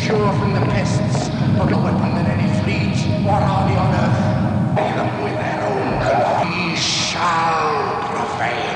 secure from the pests, not a weapon that any fleet or army on earth, pay them with their own we shall prevail.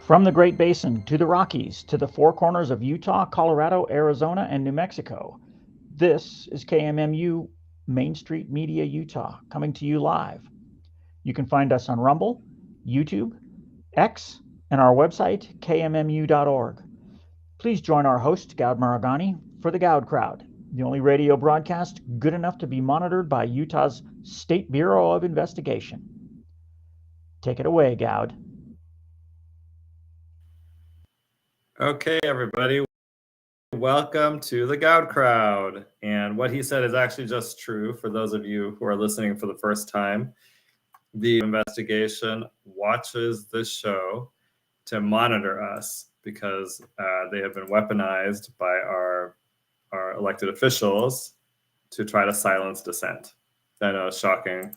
From the Great Basin to the Rockies to the four corners of Utah, Colorado, Arizona, and New Mexico, this is KMMU Main Street Media Utah, coming to you live. You can find us on Rumble, YouTube, X, and our website, kmmu.org. Please join our host, Goud Maragani, for the Goud Crowd, the only radio broadcast good enough to be monitored by Utah's State Bureau of Investigation. Take it away, Goud. Okay, everybody, welcome to the Goud Crowd. And what he said is actually just true for those of you who are listening for the first time. The investigation watches this show to monitor us because they have been weaponized by our elected officials to try to silence dissent. I know it's shocking.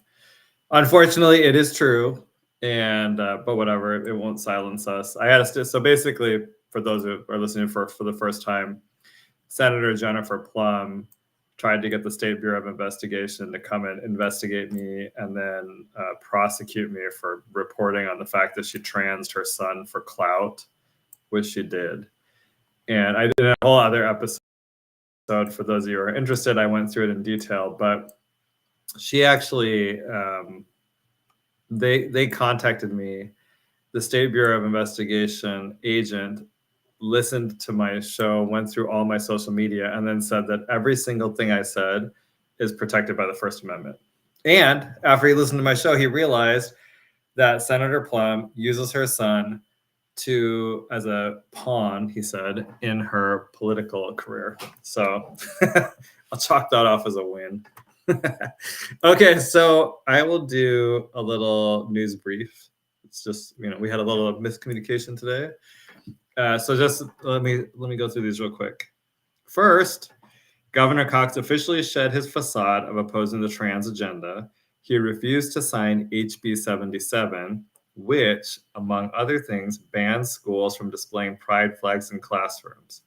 Unfortunately, it is true. And but whatever, it won't silence us. So basically, for those who are listening for the first time, Senator Jennifer Plum tried to get the State Bureau of Investigation to come and investigate me and then prosecute me for reporting on the fact that she transed her son for clout, which she did. And I did a whole other episode. For those of you who are interested, I went through it in detail, but she actually, they contacted me. The State Bureau of Investigation agent listened to my show, went through all my social media, and then said that every single thing I said is protected by the First Amendment. And after he listened to my show, he realized that Senator Plum uses her son as a pawn, he said, in her political career. So I'll chalk that off as a win. Okay, so I will do a little news brief. It's just, we had a little miscommunication today. So just let me go through these real quick. First, Governor Cox officially shed his facade of opposing the trans agenda. He refused to sign HB 77, which, among other things, bans schools from displaying pride flags in classrooms.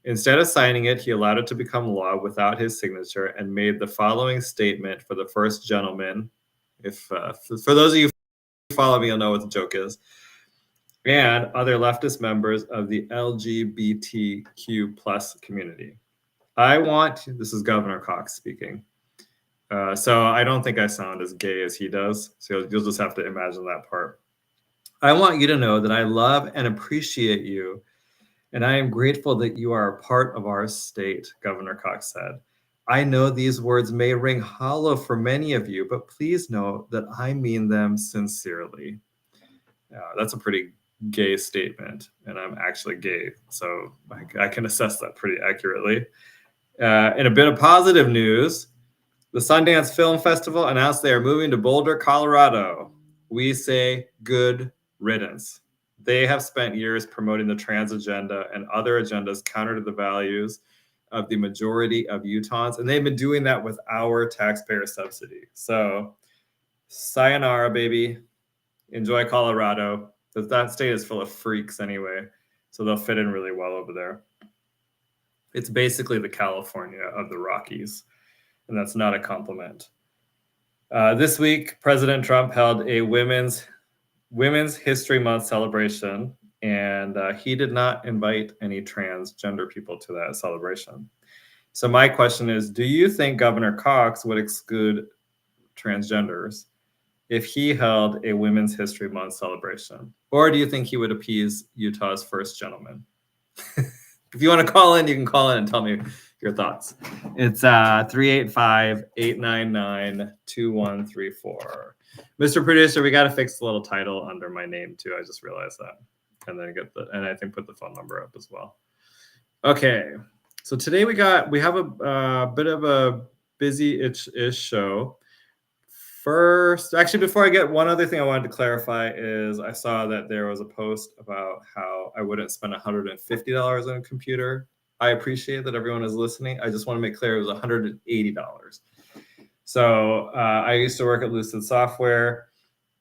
Instead of signing it, he allowed it to become law without his signature and made the following statement for the first gentleman. If for those of you who follow me, you'll know what the joke is. And other leftist members of the LGBTQ plus community. This is Governor Cox speaking. So I don't think I sound as gay as he does. So you'll just have to imagine that part. I want you to know that I love and appreciate you. And I am grateful that you are a part of our state, Governor Cox said. I know these words may ring hollow for many of you, but please know that I mean them sincerely. That's a pretty gay statement, and I'm actually gay, so I can assess that pretty accurately. In a bit of positive news, the Sundance Film Festival announced they are moving to Boulder, Colorado. We say good riddance. They have spent years promoting the trans agenda and other agendas counter to the values of the majority of Utahns, and they've been doing that with our taxpayer subsidy. So sayonara, baby. Enjoy Colorado. That state is full of freaks anyway, so they'll fit in really well over there. It's basically the California of the Rockies, and that's not a compliment. This week, President Trump held a Women's History Month celebration, and he did not invite any transgender people to that celebration. So my question is, do you think Governor Cox would exclude transgenders if he held a Women's History Month celebration? Or do you think he would appease Utah's first gentleman? If you want to call in, you can call in and tell me your thoughts. It's 385-899-2134. Mr. Producer, we got to fix the little title under my name too. I just realized that. And then I think put the phone number up as well. Okay. So today we have a bit of a busy-ish show. First, actually, before I get one other thing I wanted to clarify is I saw that there was a post about how I wouldn't spend $150 on a computer. I appreciate that everyone is listening. I just want to make clear it was $180. So I used to work at Lucid Software.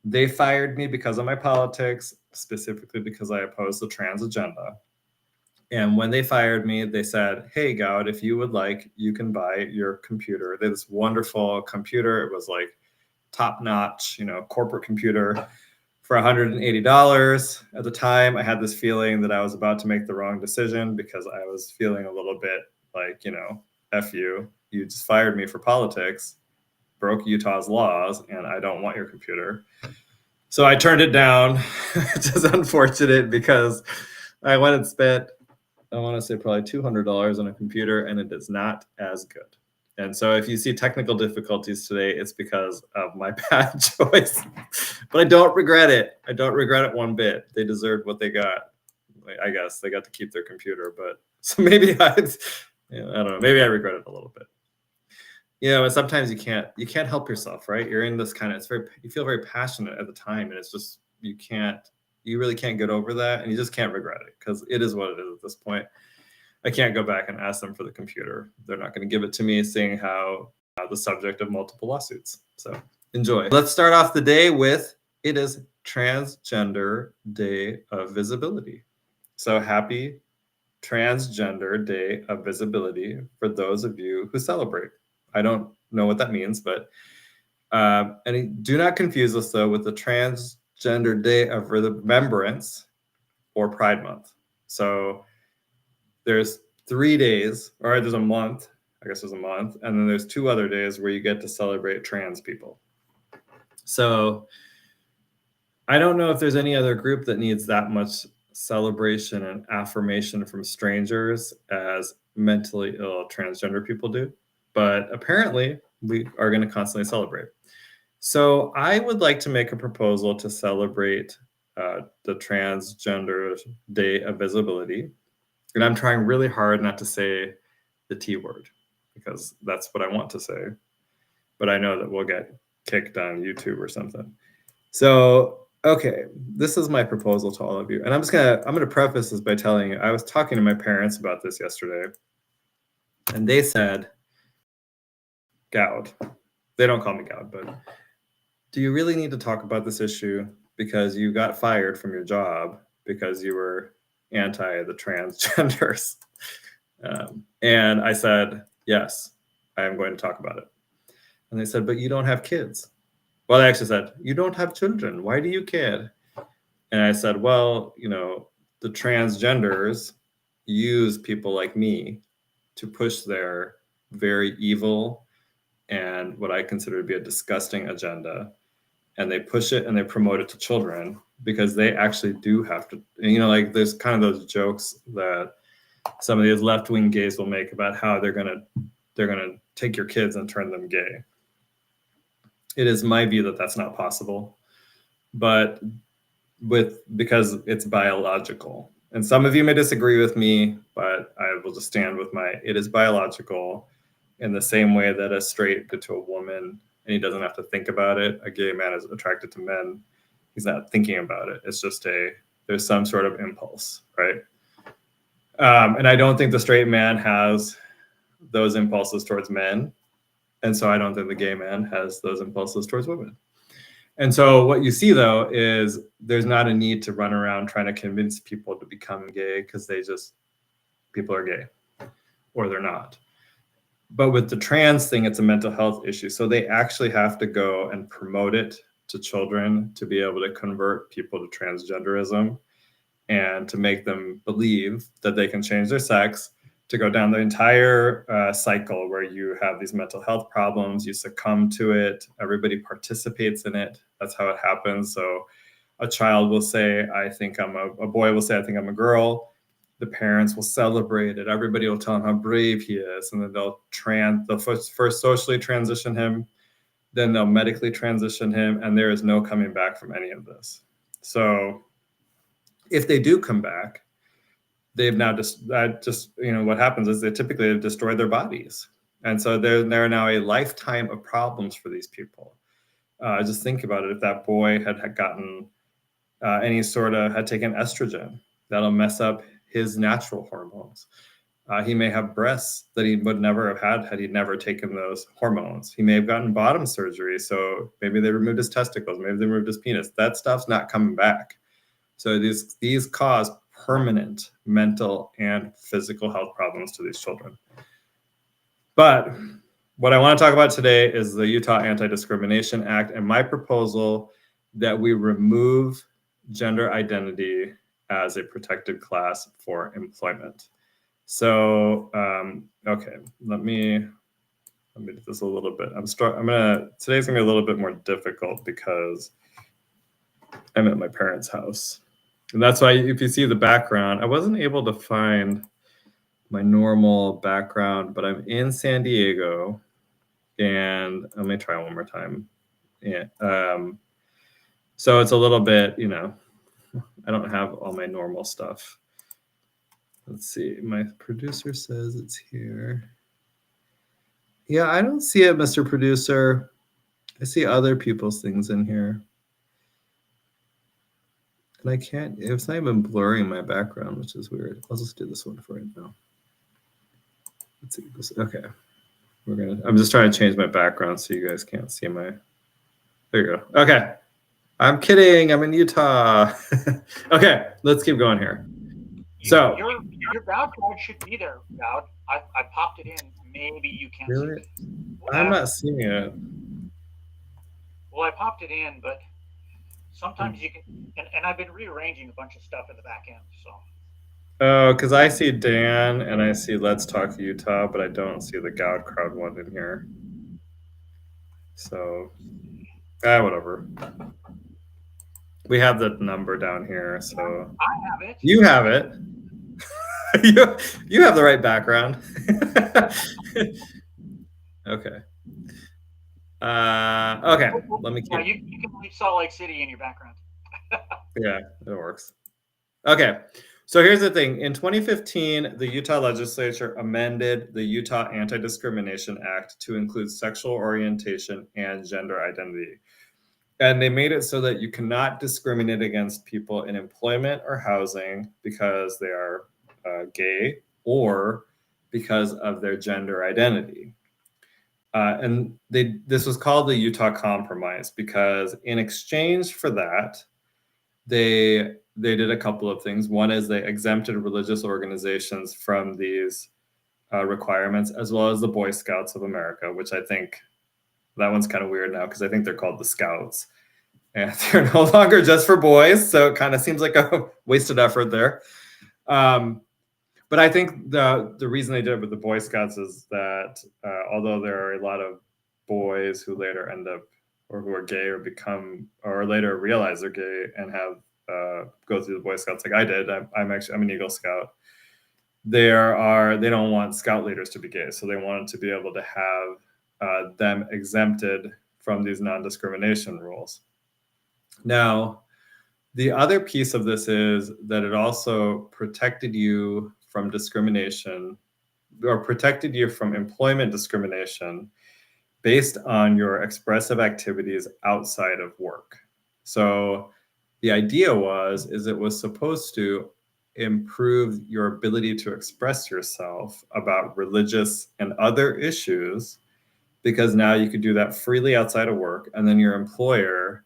They fired me because of my politics, specifically because I opposed the trans agenda. And when they fired me, they said, hey, Goud, if you would like, you can buy your computer. They had this wonderful computer. It was like top-notch, corporate computer for $180. At the time, I had this feeling that I was about to make the wrong decision because I was feeling a little bit like, F you. You just fired me for politics, broke Utah's laws, and I don't want your computer. So I turned it down, which is unfortunate because I went and spent, I want to say probably $200 on a computer, and it is not as good. And so if you see technical difficulties today, it's because of my bad choice. But I don't regret it. I don't regret it one bit. They deserved what they got. I guess they got to keep their computer. But so maybe I don't know. Maybe I regret it a little bit. And sometimes you can't help yourself, right? You're in this kind of, you feel very passionate at the time, and it's just, you really can't get over that, and you just can't regret it because it is what it is at this point. I can't go back and ask them for the computer. They're not going to give it to me, seeing how the subject of multiple lawsuits. So enjoy. Let's start off the day with, it is Transgender Day of Visibility. So happy Transgender Day of Visibility for those of you who celebrate. I don't know what that means, but and do not confuse us though with the Transgender Day of Remembrance or Pride Month. So there's 3 days, or there's a month, I guess there's a month, and then there's 2 other days where you get to celebrate trans people. So I don't know if there's any other group that needs that much celebration and affirmation from strangers as mentally ill transgender people do, but apparently we are going to constantly celebrate. So I would like to make a proposal to celebrate the Transgender Day of Visibility. And I'm trying really hard not to say the T word because that's what I want to say. But I know that we'll get kicked on YouTube or something. So, okay, this is my proposal to all of you. And I'm going to preface this by telling you, I was talking to my parents about this yesterday. And they said, Goud. They don't call me Goud, but do you really need to talk about this issue because you got fired from your job because you were anti the transgenders? And I said, yes, I am going to talk about it. And they said, but you don't have kids. Well, they actually said, you don't have children. Why do you care? And I said, well, the transgenders use people like me to push their very evil and what I consider to be a disgusting agenda. And they push it and they promote it to children because they actually do have to, like there's kind of those jokes that some of these left-wing gays will make about how they're gonna take your kids and turn them gay. It is my view that that's not possible, but because it's biological. And some of you may disagree with me, but I will just stand with it is biological in the same way that a straight to a woman, and he doesn't have to think about it. A gay man is attracted to men. He's not thinking about it. It's just there's some sort of impulse, right? And I don't think the straight man has those impulses towards men. And so I don't think the gay man has those impulses towards women. And so what you see, though, is there's not a need to run around trying to convince people to become gay because people are gay or they're not. But with the trans thing, it's a mental health issue. So they actually have to go and promote it to children to be able to convert people to transgenderism and to make them believe that they can change their sex, to go down the entire cycle where you have these mental health problems, you succumb to it, everybody participates in it. That's how it happens. So a child will say, a boy will say, I think I'm a girl. The parents will celebrate it. Everybody will tell him how brave he is. And then they'll first socially transition him, then they'll medically transition him. And there is no coming back from any of this. So if they do come back, they've now what happens is they typically have destroyed their bodies. And so there are now a lifetime of problems for these people. Just think about it. If that boy had gotten had taken estrogen, that'll mess up his natural hormones. He may have breasts that he would never have had he never taken those hormones. He may have gotten bottom surgery. So maybe they removed his testicles, maybe they removed his penis. That stuff's not coming back. So these cause permanent mental and physical health problems to these children. But what I want to talk about today is the Utah Anti-Discrimination Act and my proposal that we remove gender identity as a protected class for employment. So, okay, let me do this a little bit. Today's gonna be a little bit more difficult because I'm at my parents' house. And that's why if you see the background, I wasn't able to find my normal background, but I'm in San Diego, and let me try one more time. Yeah. So it's a little bit, I don't have all my normal stuff. Let's see. My producer says it's here. Yeah, I don't see it, Mr. Producer. I see other people's things in here. And it's not even blurring my background, which is weird. I'll just do this one for right now. Let's see this. Okay. I'm just trying to change my background so you guys can't see there you go. Okay. I'm kidding. I'm in Utah. Okay, let's keep going here. So your Goud card should be there, Goud. I popped it in. Maybe you can't see it. I'm not seeing it. Well, I popped it in, but sometimes you can, and I've been rearranging a bunch of stuff in the back end. So. Oh, because I see Dan and I see Let's Talk Utah, but I don't see the Goud crowd one in here. So, whatever. We have the number down here, so I have it. You have it. you have the right background. Okay. Okay. Let me keep. Yeah, you can leave Salt Lake City in your background. Yeah, it works. Okay. So here's the thing. In 2015, the Utah legislature amended the Utah Anti-Discrimination Act to include sexual orientation and gender identity. And they made it so that you cannot discriminate against people in employment or housing because they are gay or because of their gender identity. And this was called the Utah Compromise because in exchange for that, they did a couple of things. One is they exempted religious organizations from these requirements, as well as the Boy Scouts of America, which I think that one's kind of weird now because I think they're called the Scouts. And they're no longer just for boys, so it kind of seems like a wasted effort there. But I think the reason they did it with the Boy Scouts is that although there are a lot of boys who later end up or who are gay or later realize they're gay and have go through the Boy Scouts like I did. I'm an Eagle Scout. They don't want Scout leaders to be gay, so they wanted to be able to have them exempted from these non-discrimination rules. Now, the other piece of this is that it also protected you from discrimination or protected you from employment discrimination based on your expressive activities outside of work. So the idea is it was supposed to improve your ability to express yourself about religious and other issues, because now you could do that freely outside of work, and then your employer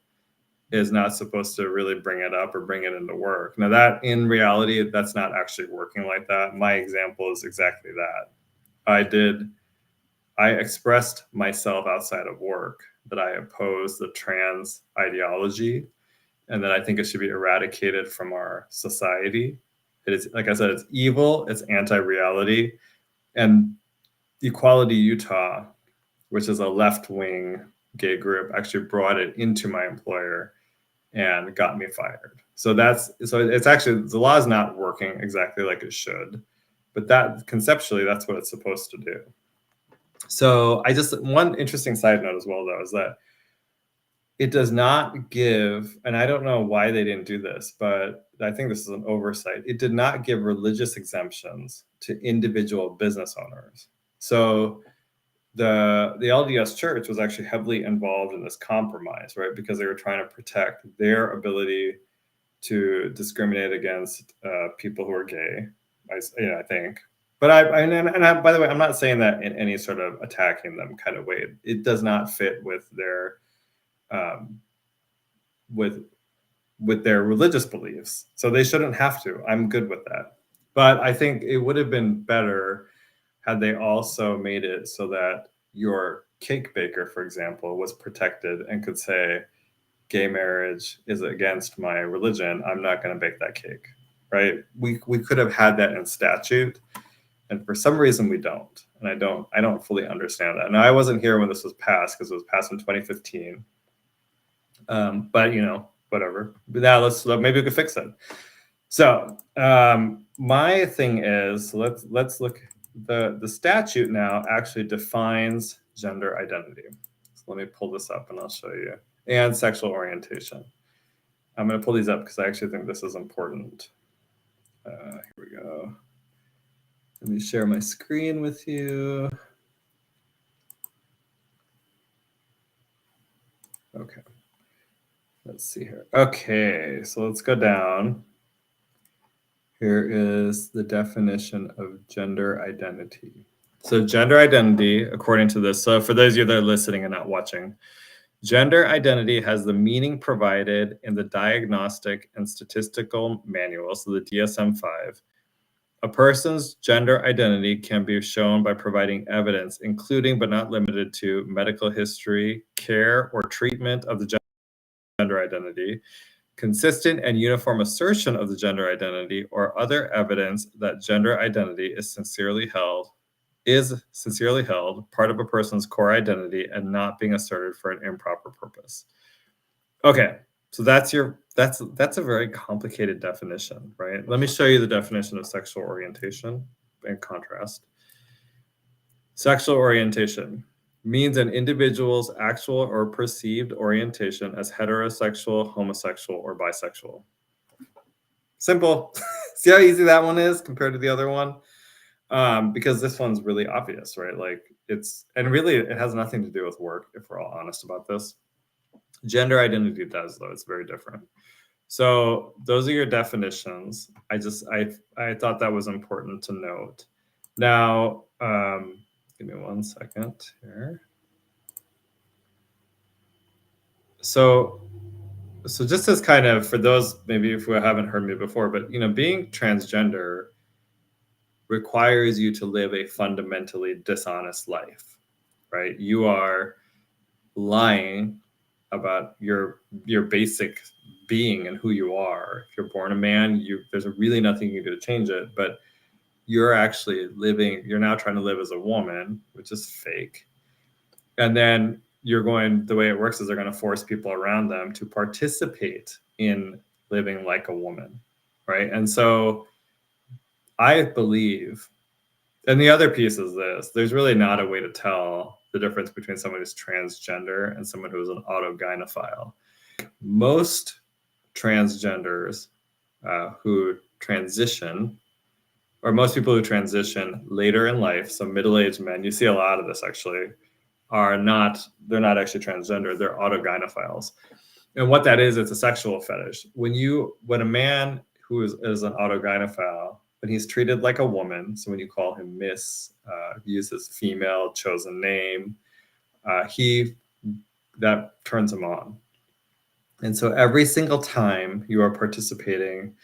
is not supposed to really bring it up or bring it into work. Now that in reality, that's not actually working like that. My example is exactly that. I expressed myself outside of work that I oppose the trans ideology and that I think it should be eradicated from our society. It is, like I said, it's evil, it's anti-reality. And Equality Utah, which is a left-wing gay group, actually brought it into my employer and got me fired. So it's actually, the law is not working exactly like it should, but that conceptually, that's what it's supposed to do. So one interesting side note as well, though, is that it does not give, and I don't know why they didn't do this, but I think this is an oversight. It did not give religious exemptions to individual business owners. So the LDS Church was actually heavily involved in this compromise, right? Because they were trying to protect their ability to discriminate against people who are gay, I think. But by the way, I'm not saying that in any sort of attacking them kind of way. It does not fit with their with their religious beliefs. So they shouldn't have to. I'm good with that. But I think it would have been better had they also made it so that your cake baker, for example, was protected and could say, gay marriage is against my religion. I'm not going to bake that cake, right? We could have had that in statute. And for some reason we don't. And I don't fully understand that. Now, I wasn't here when this was passed because it was passed in 2015. But whatever. But now maybe we could fix it. So my thing is, let's look. The statute now actually defines gender identity. So let me pull this up and I'll show you. And sexual orientation. I'm going to pull these up because I actually think this is important. Here we go. Let me share my screen with you. Okay. Let's see here. Okay, so let's go down. Here is the definition of gender identity. So gender identity, according to this, so for those of you that are listening and not watching, gender identity has the meaning provided in the Diagnostic and Statistical Manual, so the DSM-5. A person's gender identity can be shown by providing evidence, including but not limited to medical history, care, or treatment of the gender identity, consistent and uniform assertion of the gender identity, or other evidence that gender identity is sincerely held, part of a person's core identity and not being asserted for an improper purpose. Okay, so that's a very complicated definition, right? Let me show you the definition of sexual orientation in contrast. Sexual orientation means an individual's actual or perceived orientation as heterosexual, homosexual, or bisexual. Simple. See how easy that one is compared to the other one? Because this one's really obvious, right? Like and really it has nothing to do with work, if we're all honest about this. Gender identity does, though. It's very different. So those are your definitions. I thought that was important to note. Now, give me 1 second here. So just as kind of, for those maybe who haven't heard me before, but being transgender requires you to live a fundamentally dishonest life, right? You are lying about your basic being and who you are. If you're born a man, there's really nothing you can do to change it, but you're actually you're now trying to live as a woman, which is fake. And then the way it works is they're going to force people around them to participate in living like a woman, right? And so I believe, and the other piece is this, there's really not a way to tell the difference between someone who's transgender and someone who's an autogynephile. Most transgenders who transition, or most people who transition later in life, so middle-aged men, you see a lot of this actually, they're not actually transgender, they're autogynephiles. And what that is, it's a sexual fetish. When a man who is an autogynephile, when he's treated like a woman, so when you call him Miss, use his female chosen name, that turns him on. And so every single time you are participating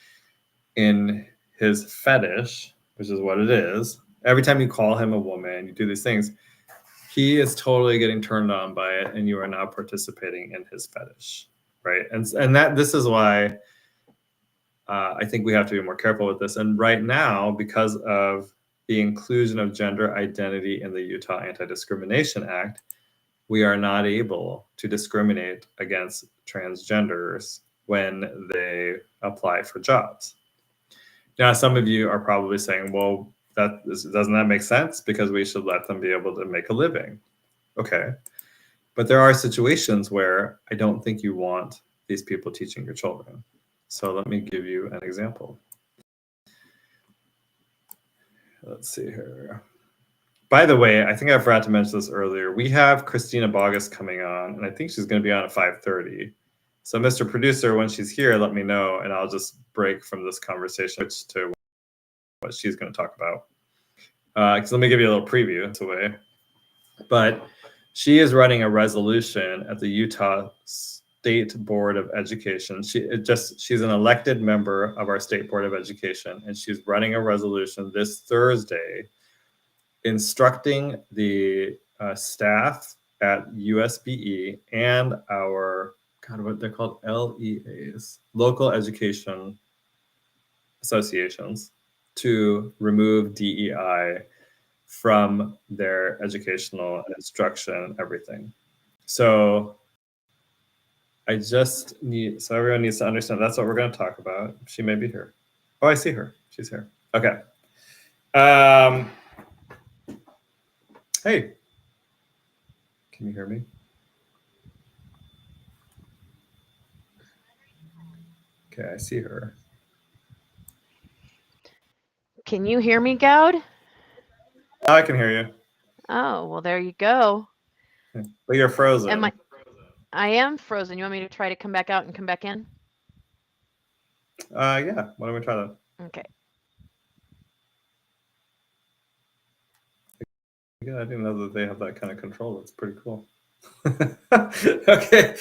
in his fetish, which is what it is, every time you call him a woman, you do these things, he is totally getting turned on by it, and you are now participating in his fetish, right? And that this is why I think we have to be more careful with this. And right now, because of the inclusion of gender identity in the Utah Anti-Discrimination Act, we are not able to discriminate against transgenders when they apply for jobs. Now, some of you are probably saying, well, doesn't that make sense? Because we should let them be able to make a living. Okay. But there are situations where I don't think you want these people teaching your children. So let me give you an example. Let's see here. By the way, I think I forgot to mention this earlier. We have Christina Bogus coming on, and I think she's going to be on at 5:30. So, Mr. Producer, when she's here, let me know, and I'll just break from this conversation to what she's going to talk about. So let me give you a little preview. It's a way. But she is running a resolution at the Utah State Board of Education. She's an elected member of our State Board of Education, and she's running a resolution this Thursday instructing the staff at USBE and our, what they're called, LEAs, local education associations, to remove DEI from their educational instruction, everything. So everyone needs to understand that's what we're going to talk about. She may be here. Oh, I see her. She's here. Okay. Hey, can you hear me? Okay, I see her. Can you hear me, Goud? Oh, I can hear you. Oh, well, there you go. But you're frozen. I am frozen. You want me to try to come back out and come back in? Yeah, why don't we try that? Okay. Yeah, I didn't know that they have that kind of control. That's pretty cool. Okay.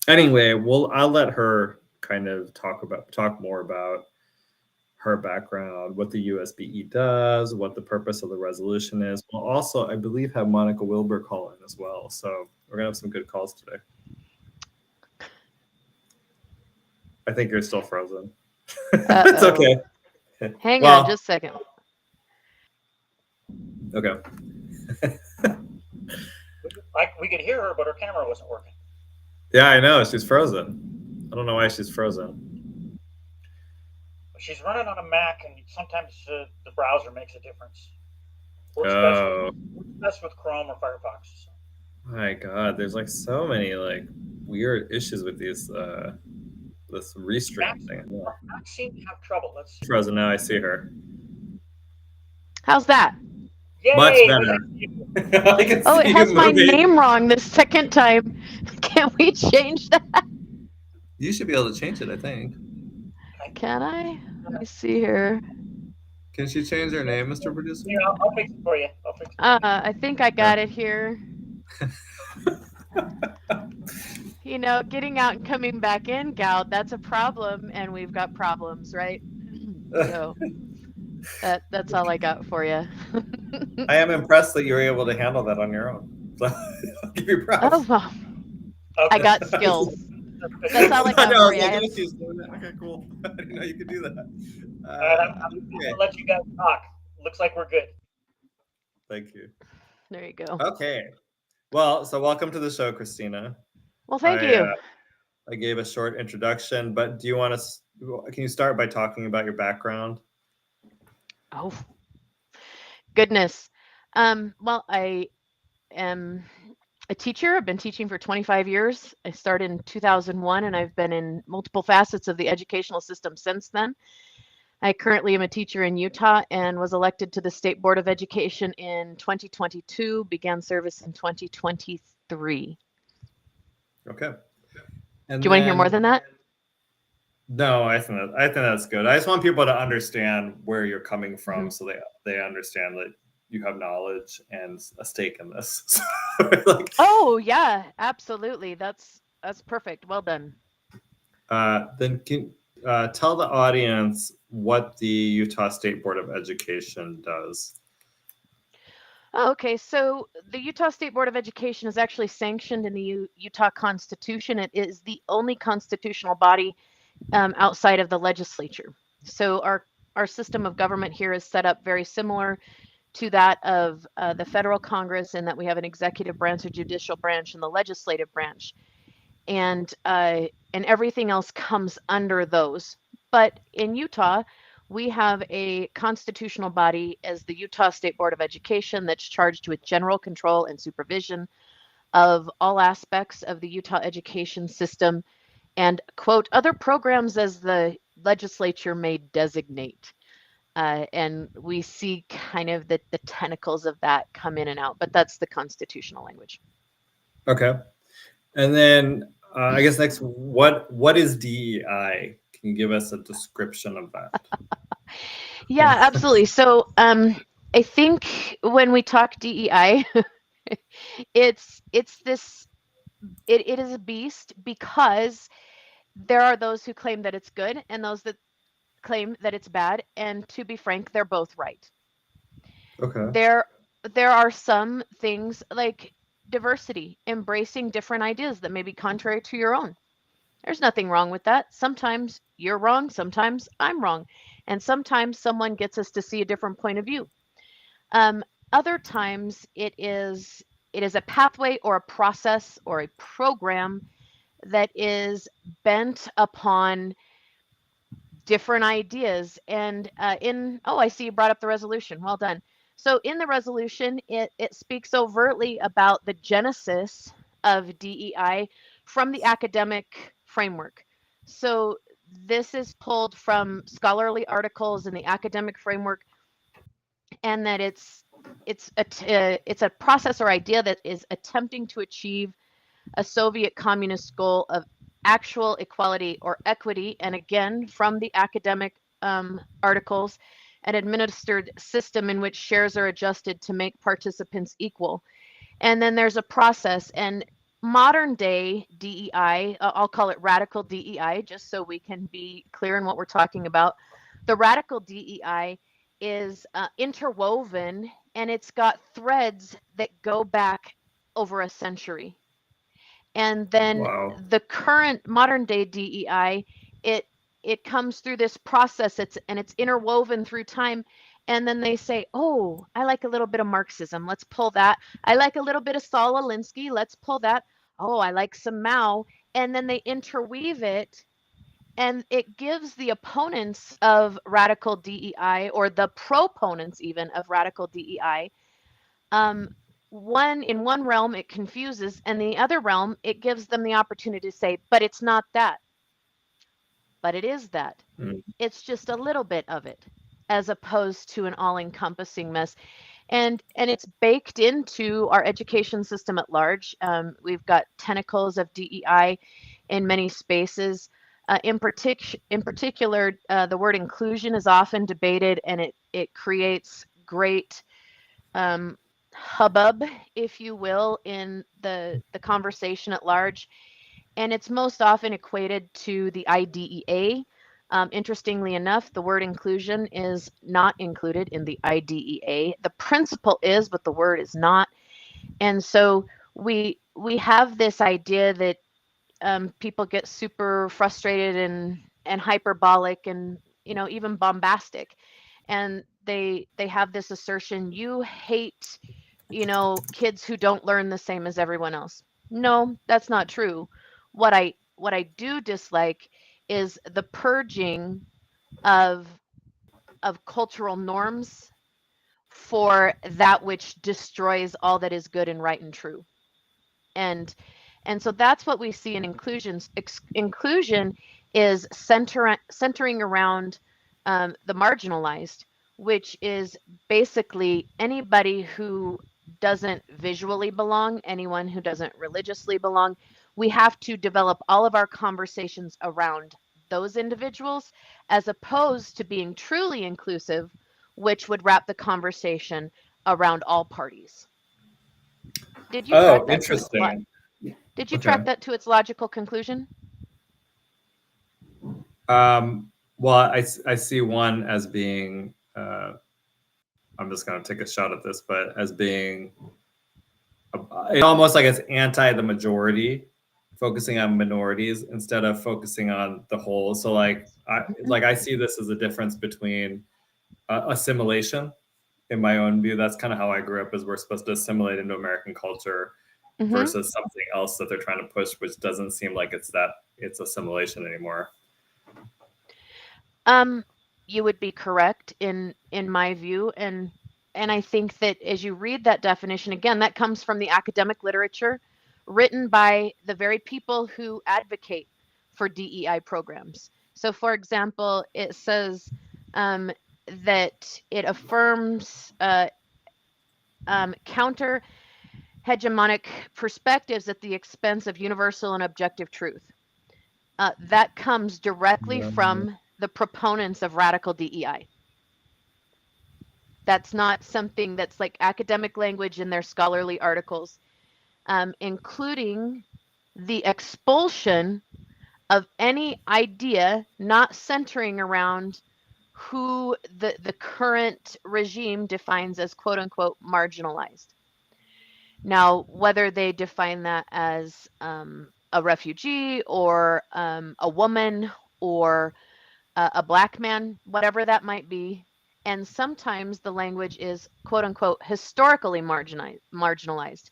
Anyway, I'll let her kind of talk more about her background, what the USBE does, what the purpose of the resolution is. We'll also, I believe, have Monica Wilbur call in as well. So we're gonna have some good calls today. I think you're still frozen. It's okay. Hang on just a second. Okay. We could hear her, but her camera wasn't working. Yeah, I know. She's frozen. I don't know why she's frozen. She's running on a Mac, and sometimes the browser makes a difference. Works best with Chrome or Firefox. So. My God, there's like so many like weird issues with these this restream thing. Mac seem to have trouble. Let's see. Frozen now. I see her. How's that? Yay, much better. It has my name wrong the second time. Can we change that? You should be able to change it, I think. Can I? Let me see here. Can she change her name, Mr. Producer? Yeah, I'll fix it for you. I think I got it here. You know, getting out and coming back in, Goud, that's a problem, and we've got problems, right? So that's all I got for you. I am impressed that you were able to handle that on your own. So I'll give you props. Oh, well, I got skills. That's all I got for you. Okay, cool. I didn't know you could do that. I'm going to let you guys talk. Looks like we're good. Thank you. There you go. Okay. Well, so welcome to the show, Christina. Well, thank you. I gave a short introduction, but do you want to? Can you start by talking about your background? Oh, goodness. Well, I am a teacher. I've been teaching for 25 years. I started in 2001, and I've been in multiple facets of the educational system since then. I currently am a teacher in Utah and was elected to the State Board of Education in 2022, began service in 2023. Okay. Do you want to hear more than that? No, I think that's good. I just want people to understand where you're coming from, so they understand that you have knowledge and a stake in this. Oh yeah, absolutely. That's That's perfect. Well done. Then tell the audience what the Utah State Board of Education does. Okay, so the Utah State Board of Education is actually sanctioned in the Utah Constitution. It is the only constitutional body outside of the legislature. So our system of government here is set up very similar to that of the federal Congress, in that we have an executive branch, a judicial branch, and the legislative branch, and everything else comes under those. But in Utah, we have a constitutional body as the Utah State Board of Education that's charged with general control and supervision of all aspects of the Utah education system and, quote, other programs as the legislature may designate. And we see kind of the tentacles of that come in and out, but that's the constitutional language. Okay. And then I guess next, what is DEI? Can you give us a description of that? Yeah, absolutely. So I think when we talk DEI, it is a beast, because there are those who claim that it's good and those that claim that it's bad. And to be frank, they're both right. Okay. There are some things like diversity, embracing different ideas that may be contrary to your own. There's nothing wrong with that. Sometimes you're wrong, sometimes I'm wrong, and sometimes someone gets us to see a different point of view. Other times it is a pathway or a process or a program that is bent upon different ideas. And I see you brought up the resolution. Well done. So in the resolution, it speaks overtly about the genesis of DEI from the academic framework. So this is pulled from scholarly articles in the academic framework, and that it's a process or idea that is attempting to achieve a Soviet communist goal of actual equality or equity, and again from the academic articles, an administered system in which shares are adjusted to make participants equal. And then there's a process, and modern day DEI, I'll call it radical DEI, just so we can be clear in what we're talking about. The radical DEI is interwoven, and it's got threads that go back over a century. And then Wow. the current modern day DEI, it comes through this process, it's interwoven through time. And then they say, oh, I like a little bit of Marxism, let's pull that. I like a little bit of Saul Alinsky, let's pull that. Oh, I like some Mao. And then they interweave it, and it gives the opponents of radical DEI, or the proponents even of radical DEI, in one realm it confuses, and the other realm it gives them the opportunity to say, but it's not that, but it is that. It's just a little bit of it, as opposed to an all-encompassing mess. And it's baked into our education system at large. We've got tentacles of DEI in many spaces. In particular, the word inclusion is often debated, and it creates great hubbub, if you will, in the conversation at large. And it's most often equated to the IDEA. Interestingly enough, the word inclusion is not included in the IDEA. The principle is, but the word is not. And so we have this idea that people get super frustrated and hyperbolic and even bombastic, and they have this assertion, you hate kids who don't learn the same as everyone else. No, that's not true. What I do dislike is the purging of cultural norms for that which destroys all that is good and right and true. And so that's what we see in inclusion. Inclusion is centering around the marginalized, which is basically anybody who doesn't visually belong, anyone who doesn't religiously belong. We have to develop all of our conversations around those individuals, as opposed to being truly inclusive, which would wrap the conversation around all parties. Did you track that? Interesting. Did you Okay. track that to its logical conclusion? Well, I see one as being, I'm just going to take a shot at this, but as being almost like it's anti the majority, focusing on minorities instead of focusing on the whole. So like I see this as a difference between assimilation. In my own view, that's kind of how I grew up, is we're supposed to assimilate into American culture versus something else that they're trying to push, which doesn't seem like it's assimilation anymore. You would be correct in my view, and I think that as you read that definition again, that comes from the academic literature written by the very people who advocate for DEI programs. So, for example, it says that it affirms counter hegemonic perspectives at the expense of universal and objective truth. That comes directly from the proponents of radical DEI. That's not something that's like academic language in their scholarly articles, including the expulsion of any idea not centering around who the current regime defines as quote unquote marginalized. Now, whether they define that as a refugee or a woman or a black man, whatever that might be. And sometimes the language is quote unquote historically marginalized,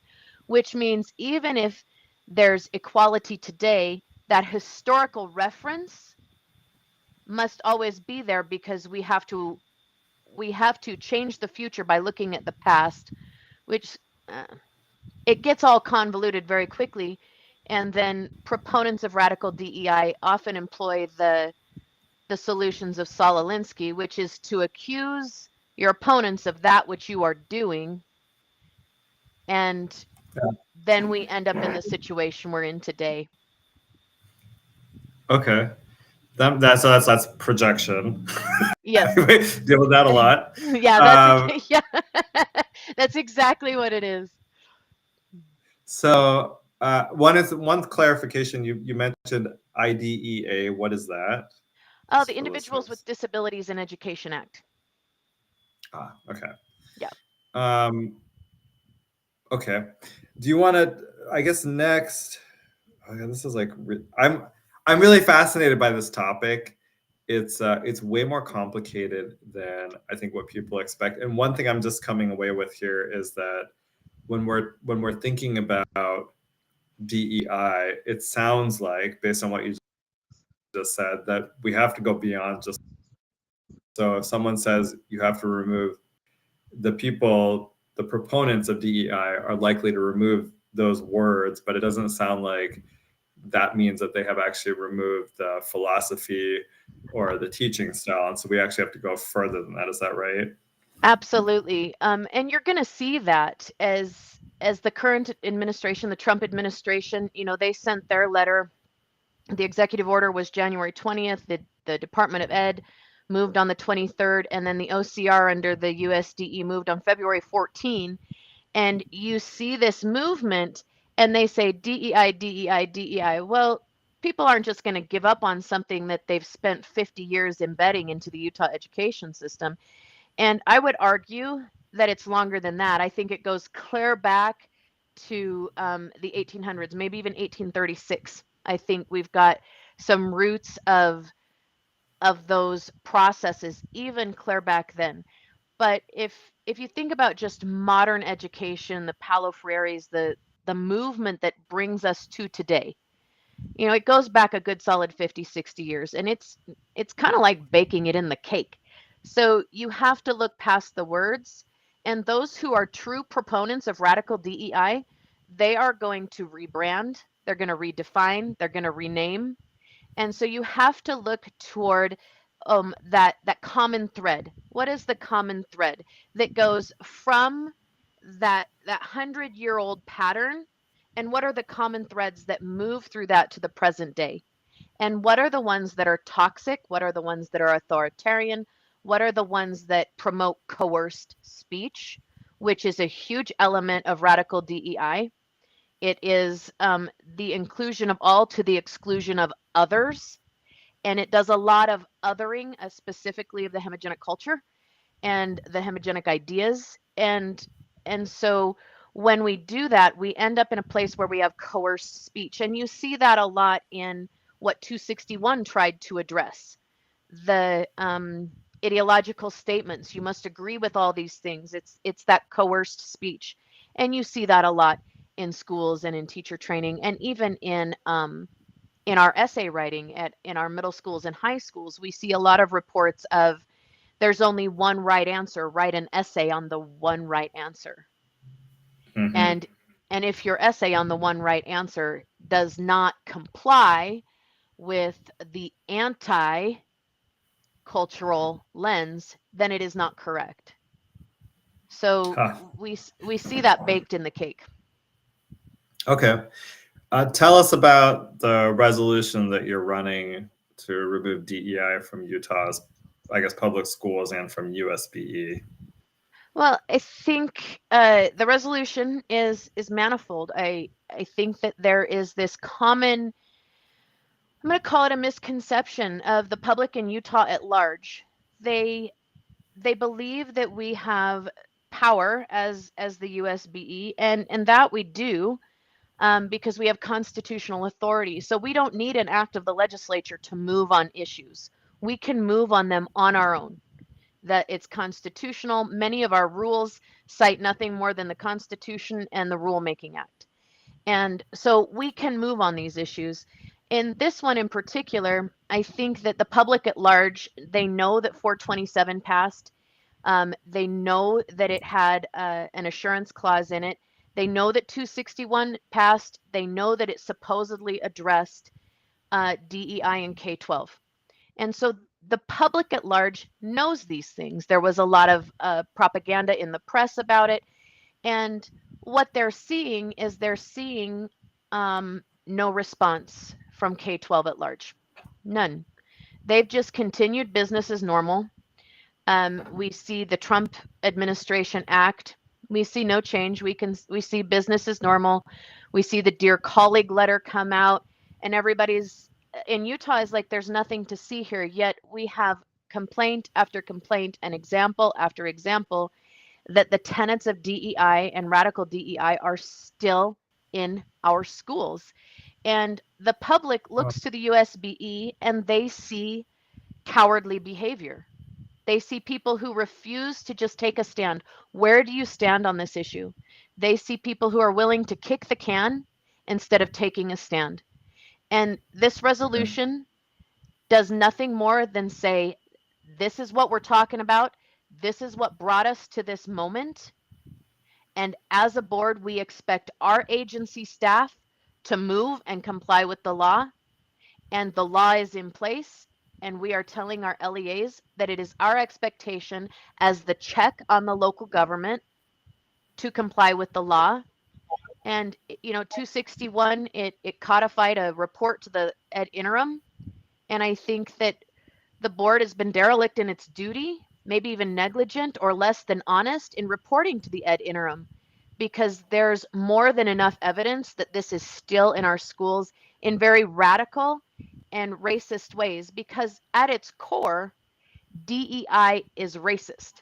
which means even if there's equality today, that historical reference must always be there because we have to change the future by looking at the past, which it gets all convoluted very quickly. And then proponents of radical DEI often employ the solutions of Saul Alinsky, which is to accuse your opponents of that which you are doing. And then we end up in the situation we're in today. Okay. That's projection. Yes. Deal with that a lot. Yeah, that's exactly what it is. So one clarification, you mentioned IDEA. What is that? Oh, the Individuals with Disabilities in Education Act. Okay. Yeah. Okay. Do you want to? I guess next. This is like I'm really fascinated by this topic. It's way more complicated than I think what people expect. And one thing I'm just coming away with here is that when we're thinking about DEI, it sounds like, based on what you just said, that we have to go beyond just. So if someone says you have to remove the proponents of DEI are likely to remove those words, but it doesn't sound like that means that they have actually removed the philosophy or the teaching style. And so we actually have to go further than that. Is that right? Absolutely. And you're going to see that as the current administration, the Trump administration, they sent their letter. The executive order was January 20th. The Department of Ed moved on the 23rd, and then the OCR under the USDE moved on February 14. And you see this movement, and they say DEI, DEI, DEI. Well, people aren't just going to give up on something that they've spent 50 years embedding into the Utah education system. And I would argue that it's longer than that. I think it goes clear back to the 1800s, maybe even 1836. I think we've got some roots of those processes even clear back then. But if you think about just modern education, the Paulo Freire's, the movement that brings us to today, it goes back a good solid 50, 60 years, and it's kind of like baking it in the cake. So you have to look past the words, and those who are true proponents of radical DEI, they are going to rebrand, they're going to redefine, they're going to rename. And so you have to look toward that common thread. What is the common thread that goes from that 100-year-old pattern? And what are the common threads that move through that to the present day? And what are the ones that are toxic? What are the ones that are authoritarian? What are the ones that promote coerced speech, which is a huge element of radical DEI? It is the inclusion of all to the exclusion of others. And it does a lot of othering, specifically of the hemogenic culture and the hemogenic ideas. And so when we do that, we end up in a place where we have coerced speech. And you see that a lot in what 261 tried to address. The ideological statements, you must agree with all these things. It's that coerced speech. And you see that a lot in schools and in teacher training, and even in our essay writing in our middle schools and high schools. We see a lot of reports of there's only one right answer, write an essay on the one right answer. Mm-hmm. And if your essay on the one right answer does not comply with the anti-cultural lens, then it is not correct. So we see that baked in the cake. Okay. Tell us about the resolution that you're running to remove DEI from Utah's, I guess, public schools and from USBE. Well, I think the resolution is manifold. I think that there is this common, I'm going to call it a misconception of the public in Utah at large. They believe that we have power as the USBE, and that we do. Because we have constitutional authority. So we don't need an act of the legislature to move on issues. We can move on them on our own. That it's constitutional. Many of our rules cite nothing more than the Constitution and the Rulemaking Act. And so we can move on these issues. In this one in particular, I think that the public at large, they know that 427 passed. They know that it had an assurance clause in it. They know that 261 passed. They know that it supposedly addressed DEI and K-12. And so the public at large knows these things. There was a lot of propaganda in the press about it. And what they're seeing is no response from K-12 at large. None. They've just continued business as normal. We see the Trump administration act. We see no change. We see business as normal. We see the Dear Colleague letter come out, and everybody's in Utah is like, there's nothing to see here. Yet we have complaint after complaint and example after example that the tenets of DEI and radical DEI are still in our schools. And the public looks to the USBE and they see cowardly behavior. They see people who refuse to just take a stand. Where do you stand on this issue? They see people who are willing to kick the can instead of taking a stand. And this resolution does nothing more than say, this is what we're talking about. This is what brought us to this moment. And as a board, we expect our agency staff to move and comply with the law. And the law is in place. And we are telling our LEAs that it is our expectation as the check on the local government to comply with the law. And, 261, it codified a report to the ed interim. And I think that the board has been derelict in its duty, maybe even negligent or less than honest in reporting to the ed interim, because there's more than enough evidence that this is still in our schools in very radical and racist ways, because at its core, DEI is racist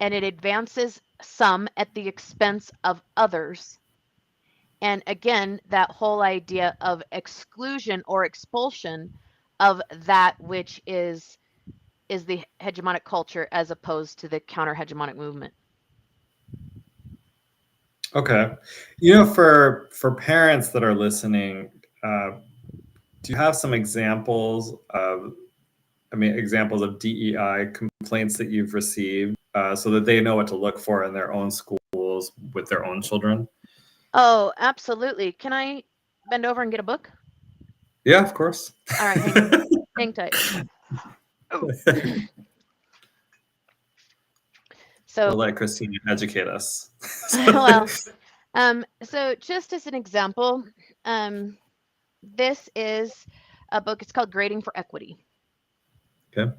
and it advances some at the expense of others. And again, that whole idea of exclusion or expulsion of that which is the hegemonic culture as opposed to the counter-hegemonic movement. Okay. For parents that are listening, do you have some examples of DEI complaints that you've received so that they know what to look for in their own schools with their own children? Oh, absolutely. Can I bend over and get a book? Yeah, of course. All right, hang tight. So we'll let Christina educate us. Well, so just as an example, this is a book. It's called Grading for Equity. Okay.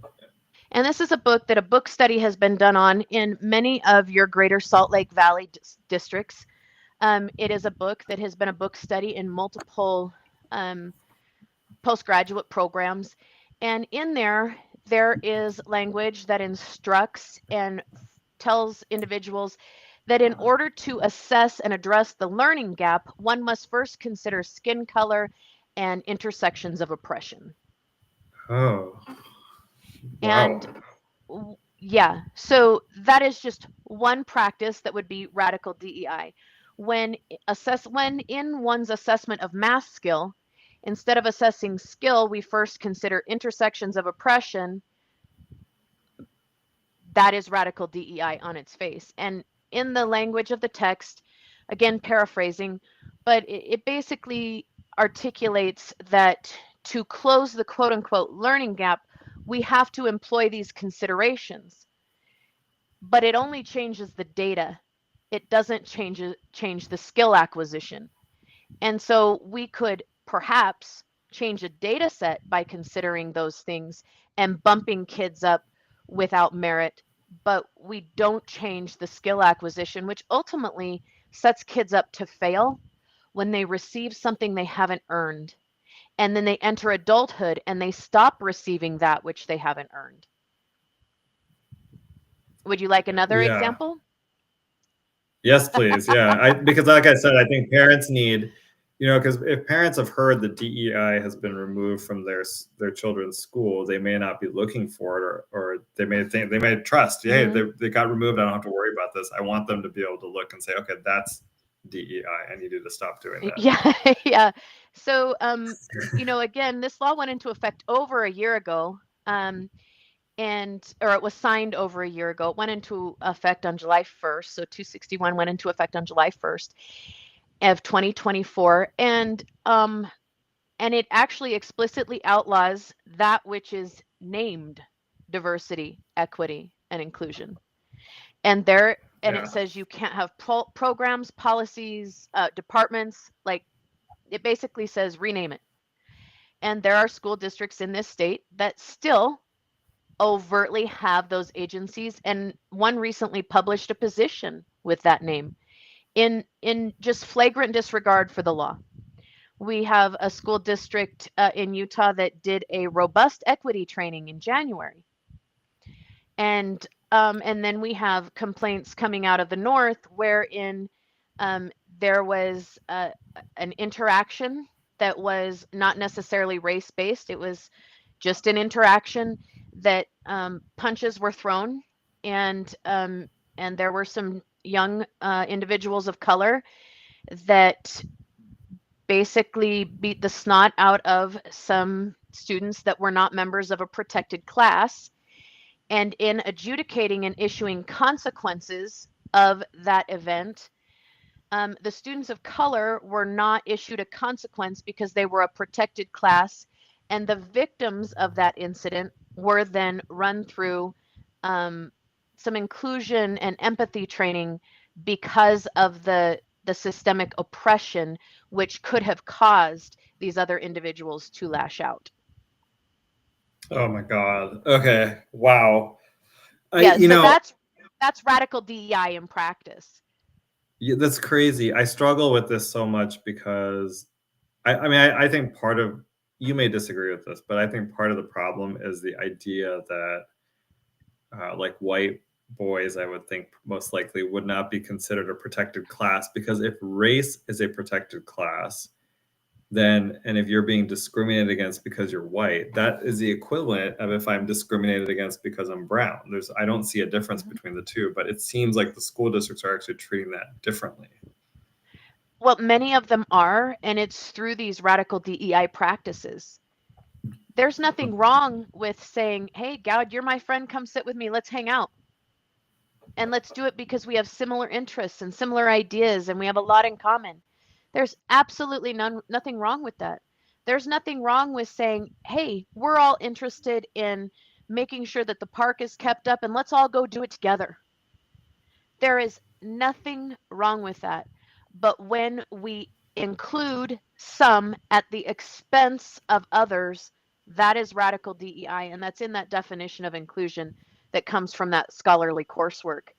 And this is a book that a book study has been done on in many of your greater Salt Lake Valley districts. It is a book that has been a book study in multiple postgraduate programs. And in there is language that instructs and tells individuals that in order to assess and address the learning gap, one must first consider skin color and intersections of oppression. Oh, And wow. yeah, so that is just one practice that would be radical DEI. When in one's assessment of math skill, instead of assessing skill, we first consider intersections of oppression. That is radical DEI on its face. And in the language of the text, again paraphrasing, but it basically articulates that to close the quote unquote learning gap, we have to employ these considerations. But it only changes the data. It doesn't change the skill acquisition. And so we could perhaps change a data set by considering those things and bumping kids up without merit, but we don't change the skill acquisition, which ultimately sets kids up to fail when they receive something they haven't earned. And then they enter adulthood and they stop receiving that which they haven't earned. Would you like another Yeah. example? Yes, please. Yeah. Because like I said, I think parents need, because if parents have heard that DEI has been removed from their children's school, they may not be looking for it, or they may trust, hey, they got removed. I don't have to worry about this. I want them to be able to look and say, okay, that's DEI. I need you to stop doing that. Yeah, yeah. So, again, this law went into effect over a year ago, or it was signed over a year ago. It went into effect on July 1st. So 261 went into effect on July 1st of 2024. And it actually explicitly outlaws that which is named diversity, equity, and inclusion. And it says you can't have programs, policies, departments, like it basically says rename it. And there are school districts in this state that still overtly have those agencies, and one recently published a position with that name in just flagrant disregard for the law. We have a school district in Utah that did a robust equity training in January. And then we have complaints coming out of the north wherein there was an interaction that was not necessarily race-based. It was just an interaction that punches were thrown, and there were some young individuals of color that basically beat the snot out of some students that were not members of a protected class. And in adjudicating and issuing consequences of that event, the students of color were not issued a consequence because they were a protected class, and the victims of that incident were then run through some inclusion and empathy training because of the systemic oppression which could have caused these other individuals to lash out. Oh my God. Okay. Wow. That's radical DEI in practice. Yeah, that's crazy. I struggle with this so much because I think you may disagree with this, but I think part of the problem is the idea that like white boys, I would think most likely would not be considered a protected class, because if race is a protected class, then, and if you're being discriminated against because you're white, that is the equivalent of if I'm discriminated against because I'm brown. I don't see a difference between the two, but it seems like the school districts are actually treating that differently. Well, many of them are, and it's through these radical DEI practices. There's nothing wrong with saying, hey, Goud, you're my friend, come sit with me, let's hang out. And let's do it because we have similar interests and similar ideas, and we have a lot in common. There's absolutely nothing wrong with that. There's nothing wrong with saying, hey, we're all interested in making sure that the park is kept up, and let's all go do it together. There is nothing wrong with that. But when we include some at the expense of others, that is radical DEI, and that's in that definition of inclusion that comes from that scholarly coursework.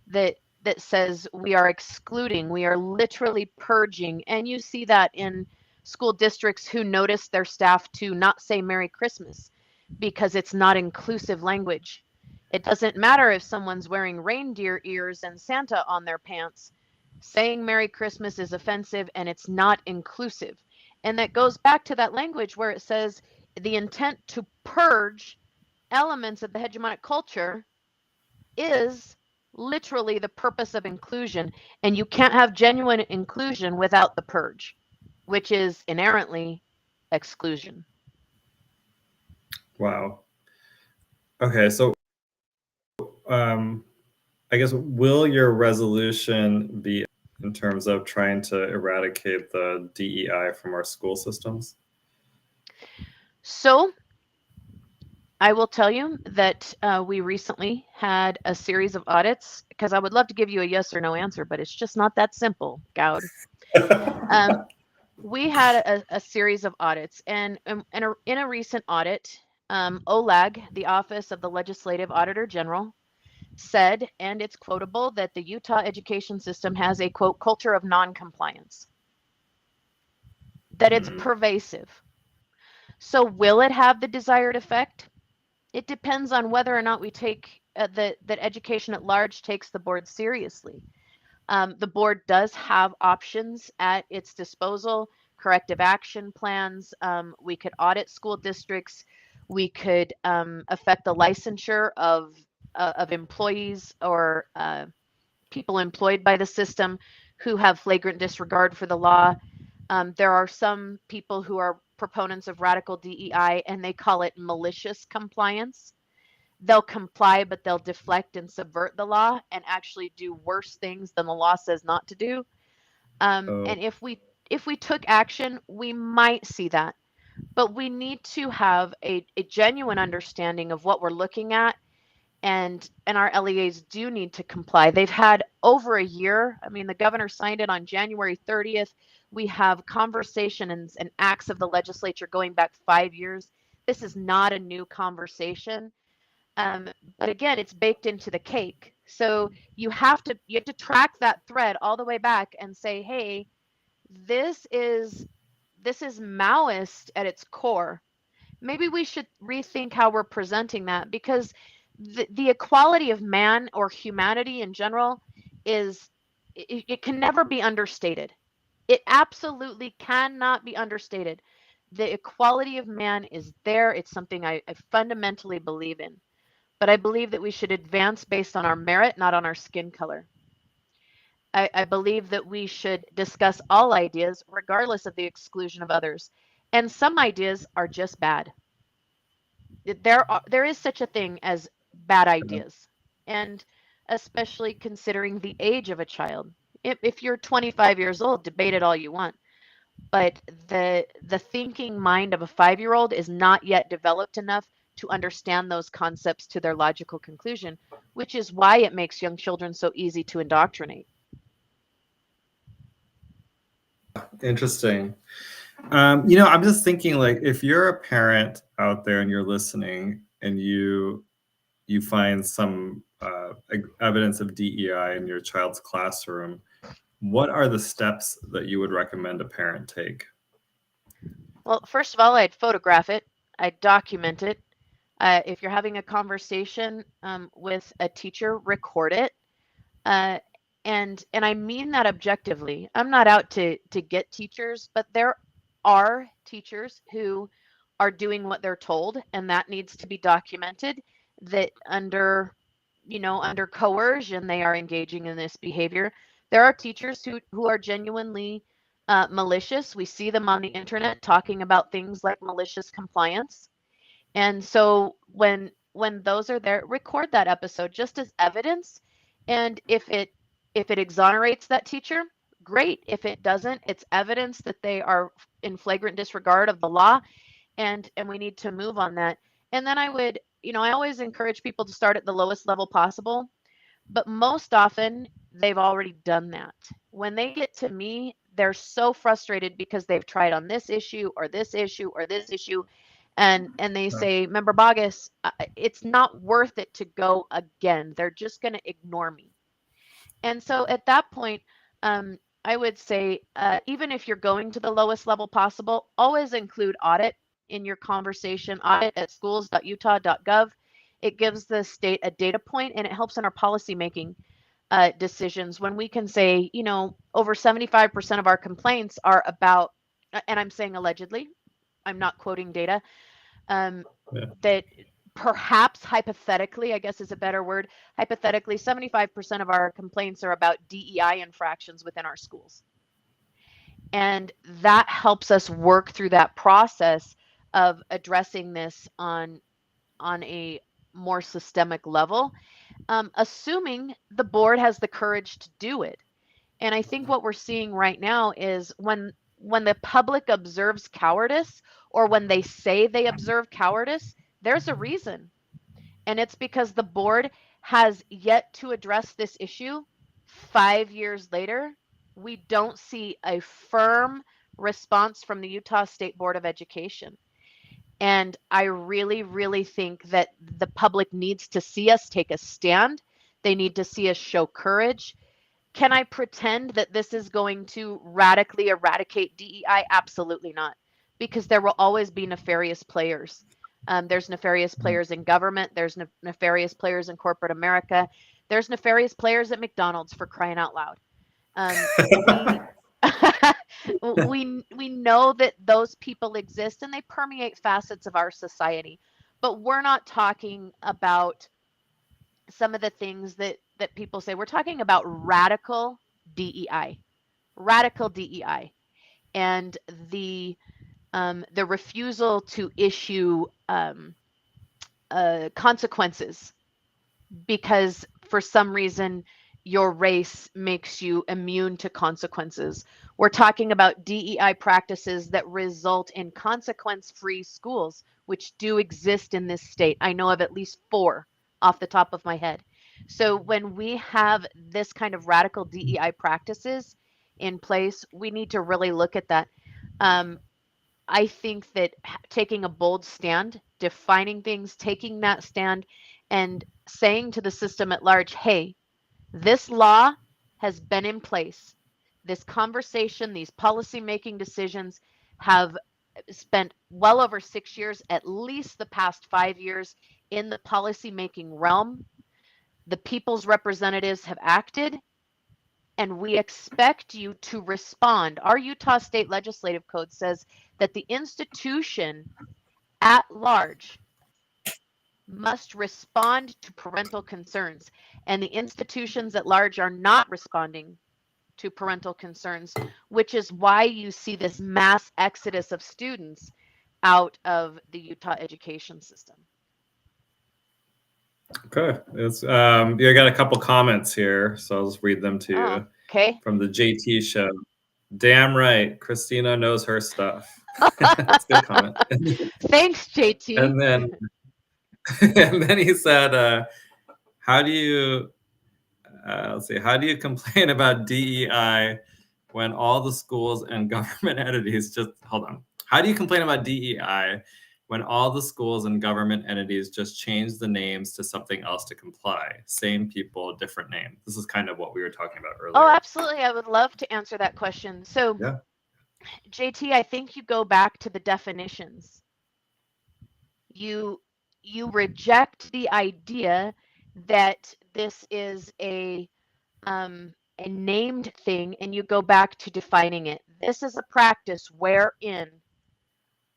That that says we are excluding, we are literally purging. And you see that in school districts who notice their staff to not say Merry Christmas because it's not inclusive language. It doesn't matter if someone's wearing reindeer ears and Santa on their pants. Saying Merry Christmas is offensive and it's not inclusive. And that goes back to that language where it says the intent to purge elements of the hegemonic culture is literally the purpose of inclusion. And you can't have genuine inclusion without the purge, which is inherently exclusion. Wow. Okay, so I guess, will your resolution be in terms of trying to eradicate the DEI from our school systems? So I will tell you that we recently had a series of audits, because I would love to give you a yes or no answer, but it's just not that simple, Goud. We had a series of audits, and in a recent audit, OLAG, the Office of the Legislative Auditor General, said, and it's quotable, that the Utah education system has a, quote, culture of non-compliance, that it's pervasive. So will it have the desired effect? It depends on whether or not we take that education at large takes the board seriously. The board does have options at its disposal, corrective action plans. We could audit school districts. We could affect the licensure of employees or people employed by the system who have flagrant disregard for the law. There are some people who are proponents of radical DEI, and they call it malicious compliance. They'll comply, but they'll deflect and subvert the law and actually do worse things than the law says not to do. And if we took action, we might see that. But we need to have a genuine understanding of what we're looking at, and our LEAs do need to comply. They've had over a year. I mean, the governor signed it on January 30th. We have conversations and acts of the legislature going back 5 years. This is not a new conversation. But again, it's baked into the cake. So you have to track that thread all the way back and say, hey, this is Maoist at its core. Maybe we should rethink how we're presenting that, because the equality of man or humanity in general is, it can never be understated. It absolutely cannot be understated. The equality of man is there. It's something I fundamentally believe in. But I believe that we should advance based on our merit, not on our skin color. I believe that we should discuss all ideas, regardless of the exclusion of others. And some ideas are just bad. There is such a thing as bad ideas, and especially considering the age of a child. If you're 25 years old, debate it all you want. But the thinking mind of a 5-year-old is not yet developed enough to understand those concepts to their logical conclusion, which is why it makes young children so easy to indoctrinate. Interesting. I'm just thinking, like, if you're a parent out there and you're listening and you find some evidence of DEI in your child's classroom, what are the steps that you would recommend a parent take? Well, first of all, I'd photograph it. I'd document it. If you're having a conversation with a teacher, record it. And I mean that objectively. I'm not out to get teachers, but there are teachers who are doing what they're told, and that needs to be documented, that under coercion they are engaging in this behavior. There are teachers who are genuinely malicious. We see them on the internet talking about things like malicious compliance. And so when those are there, record that episode just as evidence. And if it exonerates that teacher, great. If it doesn't, it's evidence that they are in flagrant disregard of the law, and we need to move on that. And then I always encourage people to start at the lowest level possible, but most often they've already done that. When they get to me, they're so frustrated because they've tried on this issue or this issue or this issue, and they say, Member Bogus, it's not worth it to go again. They're just going to ignore me. And so at that point, I would say, even if you're going to the lowest level possible, always include audit in your conversation, audit at schools.utah.gov. It gives the state a data point and it helps in our policy making decisions when we can say, over 75% of our complaints are about, and I'm saying allegedly, I'm not quoting data, that perhaps hypothetically, I guess is a better word, hypothetically, 75% of our complaints are about DEI infractions within our schools. And that helps us work through that process of addressing this on a more systemic level, assuming the board has the courage to do it. And I think what we're seeing right now is when the public observes cowardice, or when they say they observe cowardice, there's a reason. And it's because the board has yet to address this issue 5 years later. We don't see a firm response from the Utah State Board of Education. And I really, really think that the public needs to see us take a stand. They need to see us show courage. Can I pretend that this is going to radically eradicate DEI? Absolutely not, because there will always be nefarious players. There's nefarious players in government. There's nefarious players in corporate America. There's nefarious players at McDonald's, for crying out loud. We know that those people exist and they permeate facets of our society, but we're not talking about some of the things that people say. We're talking about radical DEI, and the refusal to issue consequences because for some reason your race makes you immune to consequences. We're talking about DEI practices that result in consequence-free schools, which do exist in this state. I know of at least 4 off the top of my head. So when we have this kind of radical DEI practices in place, we need to really look at that. I think that taking a bold stand, defining things, taking that stand, and saying to the system at large, hey, this law has been in place. This conversation, these policy-making decisions have spent well over 6 years, at least the past 5 years, in the policy-making realm. The people's representatives have acted, and we expect you to respond. Our Utah State Legislative Code says that the institution at large must respond to parental concerns, and the institutions at large are not responding to parental concerns, which is why you see this mass exodus of students out of the Utah education system. Okay, it's I got a couple comments here, so I'll just read them to you. Okay. From the JT show. Damn right, Christina knows her stuff. That's a good comment. Thanks, JT. And then he said, how do you how do you complain about DEI when all the schools and government entities how do you complain about DEI when all the schools and government entities just change the names to something else to comply? Same people, different name. This is kind of what we were talking about earlier. Oh, absolutely. I would love to answer that question. So, yeah. JT, I think you go back to the definitions. You reject the idea that this is a named thing, and you go back to defining it. This is a practice wherein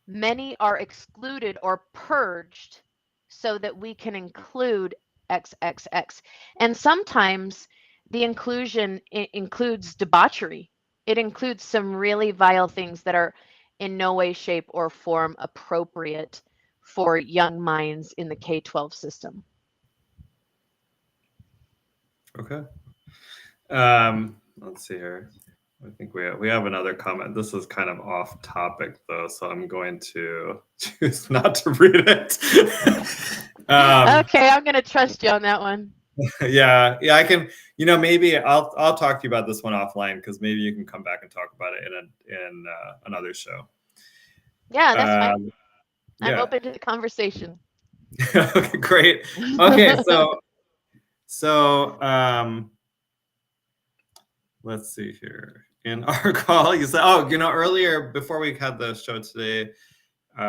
many are excluded or purged so that we can include XXX. And sometimes the inclusion includes debauchery. It includes some really vile things that are in no way, shape, or form appropriate for young minds in the K-12 system. Okay. Let's see here. I think we have another comment. This is kind of off topic though, so I'm going to choose not to read it. Okay, I'm going to trust you on that one. Yeah, I can. Maybe I'll talk to you about this one offline, because maybe you can come back and talk about it in another show. Yeah, that's fine. I'm open to the conversation. Okay, great. Okay, so let's see here. In our call, you said, oh, earlier before we had the show today,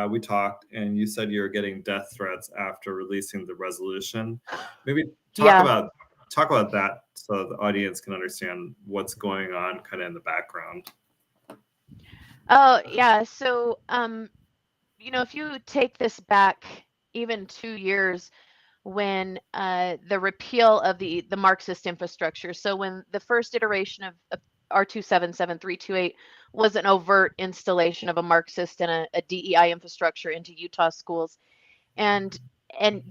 we talked, and you said you were getting death threats after releasing the resolution. Maybe talk about that so the audience can understand what's going on kind of in the background. Oh, yeah. So, if you take this back even 2 years, when the repeal of the Marxist infrastructure, so when the first iteration of R277328 was an overt installation of a Marxist and a DEI infrastructure into Utah schools, and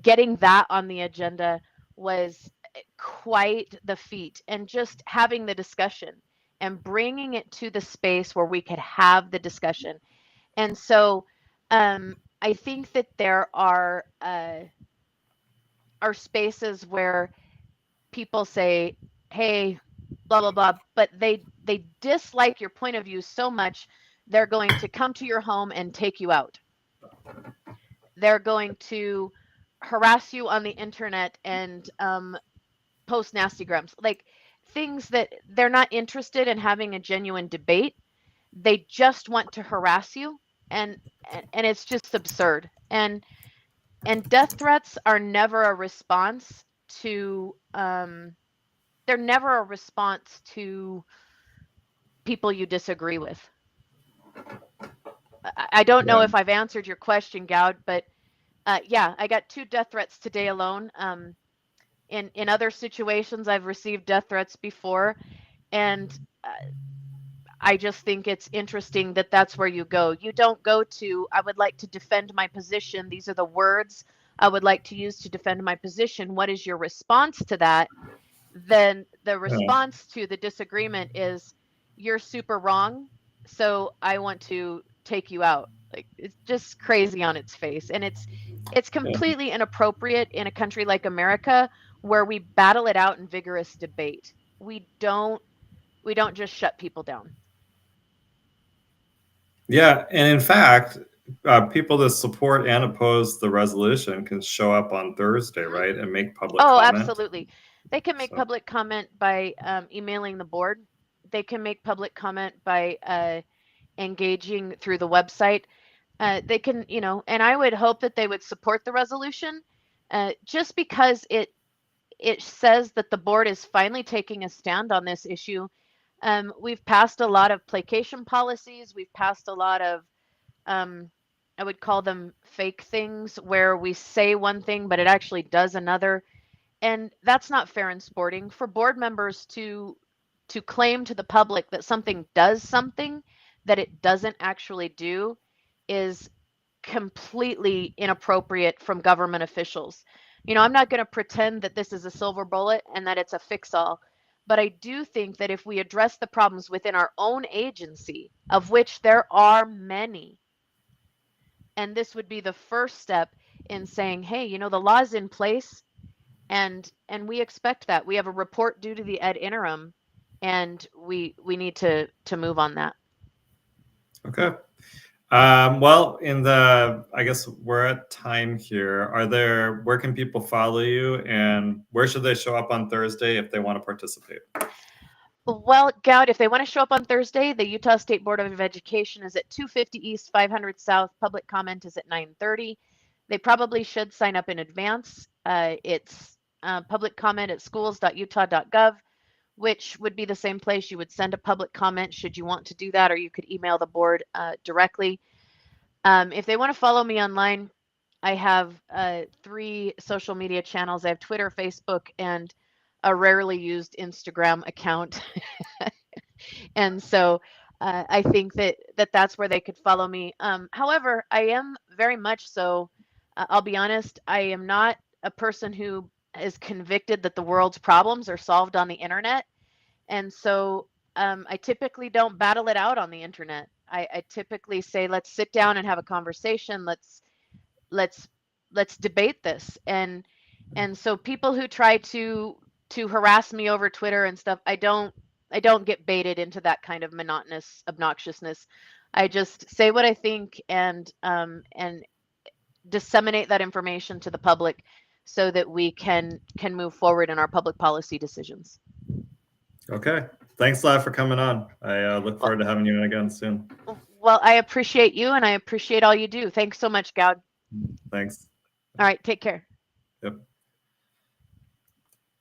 getting that on the agenda was quite the feat, and just having the discussion and bringing it to the space where we could have the discussion. And so I think that there are spaces where people say, hey, blah blah blah, but they dislike your point of view so much, they're going to come to your home and take you out. They're going to harass you on the internet and post nasty grams, like things that they're not interested in having a genuine debate. They just want to harass you, and it's just absurd. And death threats are never a response to they're never a response to people you disagree with. I don't know if I've answered your question, Goud, but yeah, I got 2 death threats today alone. In other situations, I've received death threats before, and I just think it's interesting that that's where you go. You don't go to, I would like to defend my position. These are the words I would like to use to defend my position. What is your response to that? Then the response to the disagreement is, you're super wrong, so I want to take you out. Like, it's just crazy on its face. And it's completely inappropriate in a country like America, where we battle it out in vigorous debate. We don't just shut people down. Yeah, and in fact, people that support and oppose the resolution can show up on Thursday, right, and make public comment. Absolutely. They can make public comment by emailing the board. They can make public comment by engaging through the website. They can, and I would hope that they would support the resolution, just because it says that the board is finally taking a stand on this issue. We've passed a lot of placation policies. We've passed a lot of, I would call them fake things, where we say one thing, but it actually does another. And that's not fair and sporting. For board members to claim to the public that something does something that it doesn't actually do is completely inappropriate from government officials. I'm not going to pretend that this is a silver bullet and that it's a fix-all, but I do think that if we address the problems within our own agency, of which there are many, and this would be the first step in saying, hey, the law's in place, and we expect that. We have a report due to the ed interim, and we need to move on that. Okay. Well, I guess we're at time here. Where can people follow you, and where should they show up on Thursday if they want to participate? Well, Goud, if they want to show up on Thursday, the Utah State Board of Education is at 250 East, 500 South. Public comment is at 9:30. They probably should sign up in advance. It's public comment at schools.utah.gov, which would be the same place you would send a public comment should you want to do that, or you could email the board directly. If they want to follow me online, I have 3 social media channels. I have Twitter, Facebook, and a rarely used Instagram account. And so I think that's where they could follow me. However, I am very much so, I'll be honest, I am not a person who is convicted that the world's problems are solved on the internet. And so I typically don't battle it out on the internet. I typically say, let's sit down and have a conversation. Let's debate this. And so people who try to harass me over Twitter and stuff, I don't get baited into that kind of monotonous obnoxiousness. I just say what I think and disseminate that information to the public so that we can move forward in our public policy decisions. Okay. Thanks a lot for coming on. I look forward to having you on again soon. Well, I appreciate you, and I appreciate all you do. Thanks so much, Goud. Thanks. All right, take care. Yep.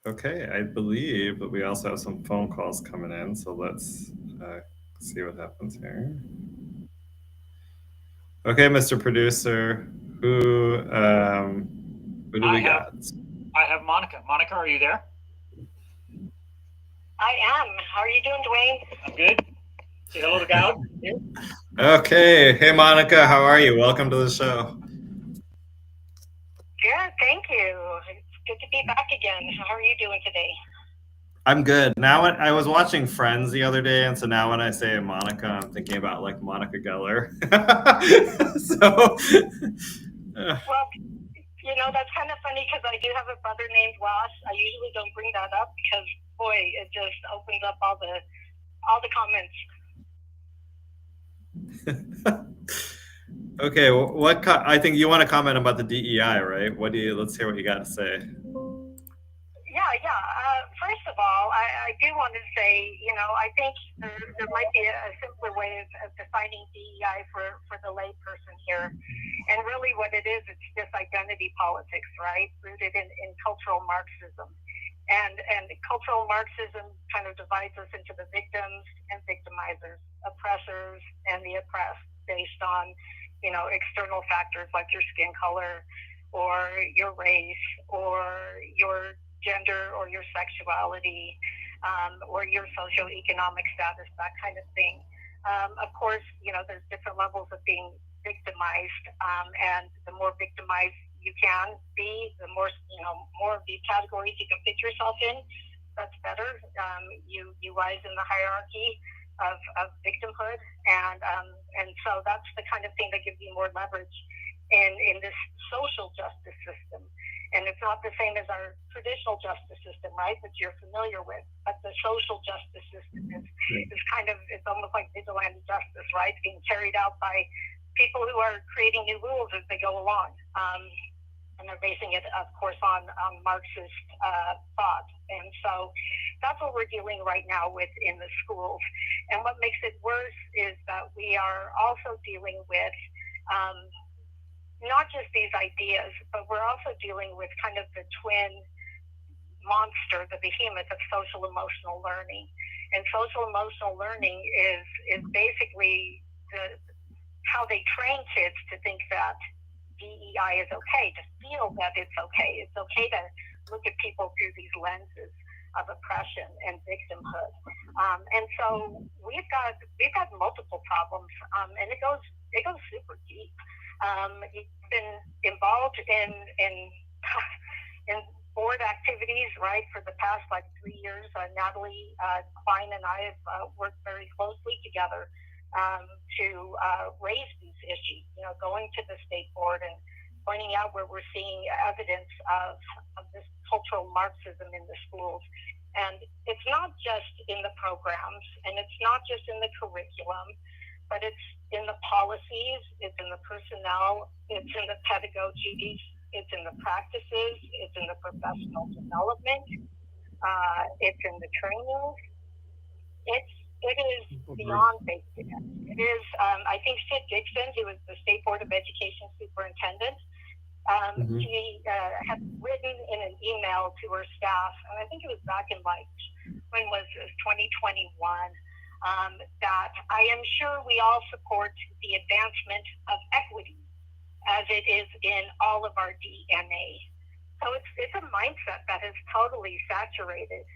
Okay, I believe that we also have some phone calls coming in, so let's see what happens here. Okay, Mr. Producer, who do we got? I have Monica. Monica, are you there? I am. How are you doing, Dwayne? I'm good. Say hello to Goud. Okay, hey Monica, how are you? Welcome to the show. Good, thank you. It's good to be back again. How are you doing today? I'm good. Now I was watching Friends the other day, and so now when I say Monica, I'm thinking about like Monica Geller. So, well, you know, that's kind of funny because I do have a brother named Ross. I usually don't bring that up because, boy, it just opens up all the comments. Okay, I think you want to comment about the DEI, right? Let's hear what you got to say. Yeah. First of all, I do want to say, you know, I think there might be a simpler way of defining DEI for the layperson here. And really what it is, it's just identity politics, right? Rooted in cultural Marxism. And cultural Marxism kind of divides us into the victims and victimizers, oppressors and the oppressed, based on, you know, external factors like your skin color or your race or your gender or your sexuality or your socioeconomic status, that kind of thing. Of course, you know, there's different levels of being victimized, and the more victimized you can be, the more, you know, more of these categories you can fit yourself in, that's better. You rise in the hierarchy of victimhood, and so that's the kind of thing that gives you more leverage in this social justice system. And it's not the same as our traditional justice system, right, that you're familiar with. But the social justice system is kind of, it's almost like vigilante justice, right, being carried out by people who are creating new rules as they go along. And they're basing it, of course, on Marxist thought. And so that's what we're dealing right now with in the schools. And what makes it worse is that we are also dealing with not just these ideas, but we're also dealing with kind of the twin monster, the behemoth of social emotional learning. And social emotional learning is basically how they train kids to think that DEI is okay, to feel that it's okay. It's okay to look at people through these lenses of oppression and victimhood. And so we've got multiple problems, and it goes super deep. You've been involved in board activities, right, for the past 3 years. Natalie Klein and I have worked very closely together to raise these issues, you know, going to the state board and pointing out where we're seeing evidence of this cultural Marxism in the schools. And it's not just in the programs, and it's not just in the curriculum, but it's in the policies, it's in the personnel, it's in the pedagogies, it's in the practices, it's in the professional development, it's in the training. It is beyond basic. It is, I think Sid Dixon, who was the State Board of Education superintendent, he had written in an email to her staff, and I think it was back in when was this, 2021, that I am sure we all support the advancement of equity as it is in all of our DNA. So it's a mindset that has totally saturated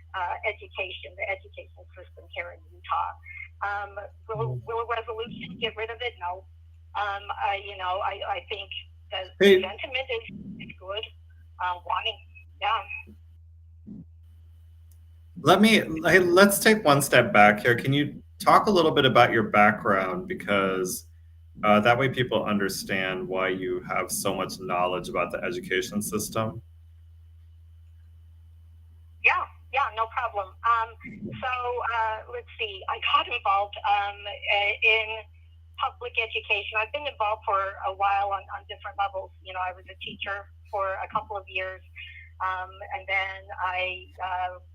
education, the education system here in Utah. Will a resolution get rid of it? No. I think the sentiment is good. Let's take one step back here. Can you talk a little bit about your background, because that way people understand why you have so much knowledge about the education system? Yeah, no problem. So let's see. I got involved in public education. I've been involved for a while on different levels. You know, I was a teacher for a couple of years, and then I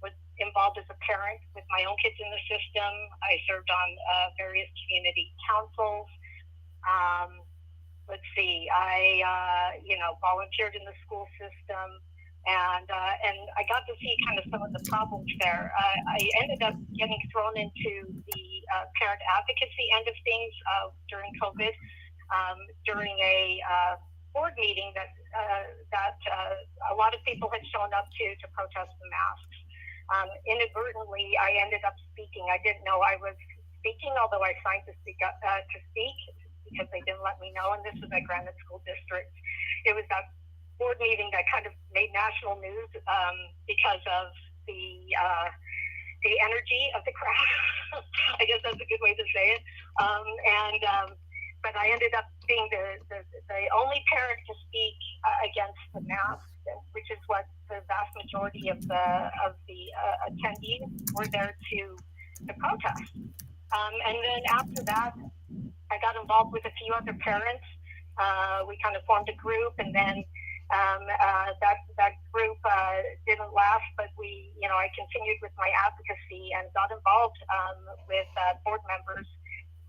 was involved as a parent with my own kids in the system. I served on various community councils. Let's see, I volunteered in the school system, and I got to see kind of some of the problems there. I ended up getting thrown into the parent advocacy end of things during COVID, during a board meeting that a lot of people had shown up to protest the masks. Inadvertently, I ended up speaking. I didn't know I was speaking, although I signed to speak because they didn't let me know. And this was at Granite School District. It was that board meeting that kind of made national news because of the energy of the crowd. I guess that's a good way to say it. But I ended up being the only parent to speak against the masks, which is what the vast majority of the attendees were there to protest. And then after that, I got involved with a few other parents. We kind of formed a group, and then that group didn't last, but I continued with my advocacy and got involved with board members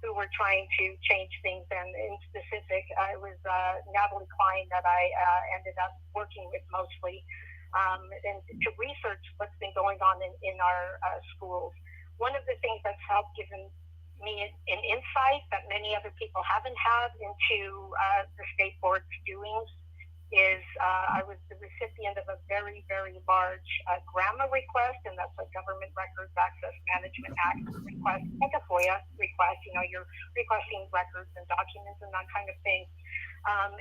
who were trying to change things. And in specific, it was Natalie Klein that I ended up working with mostly, and to research what's been going on in our schools. One of the things that's helped given me an insight that many other people haven't had into the state board's doings is I was the recipient of a very, very large GRAMA request, and that's a Government Records Access Management Act request, like a FOIA request. You're requesting records and documents and that kind of thing.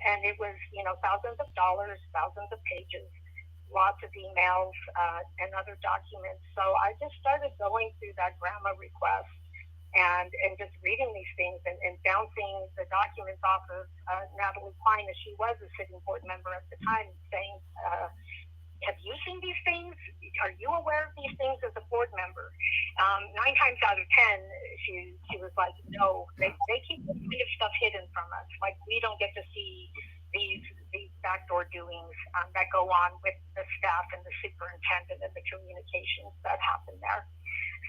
And it was, thousands of dollars, thousands of pages, lots of emails and other documents. So I just started going through that GRAMA request and just reading these things and bouncing the documents off of Natalie Klein, as she was a sitting board member at the time, saying, have you seen these things? Are you aware of these things as a board member? 9 times out of 10, she was like, no, they keep this kind of stuff hidden from us. Like, we don't get to see these backdoor doings that go on with the staff and the superintendent and the communications that happen there.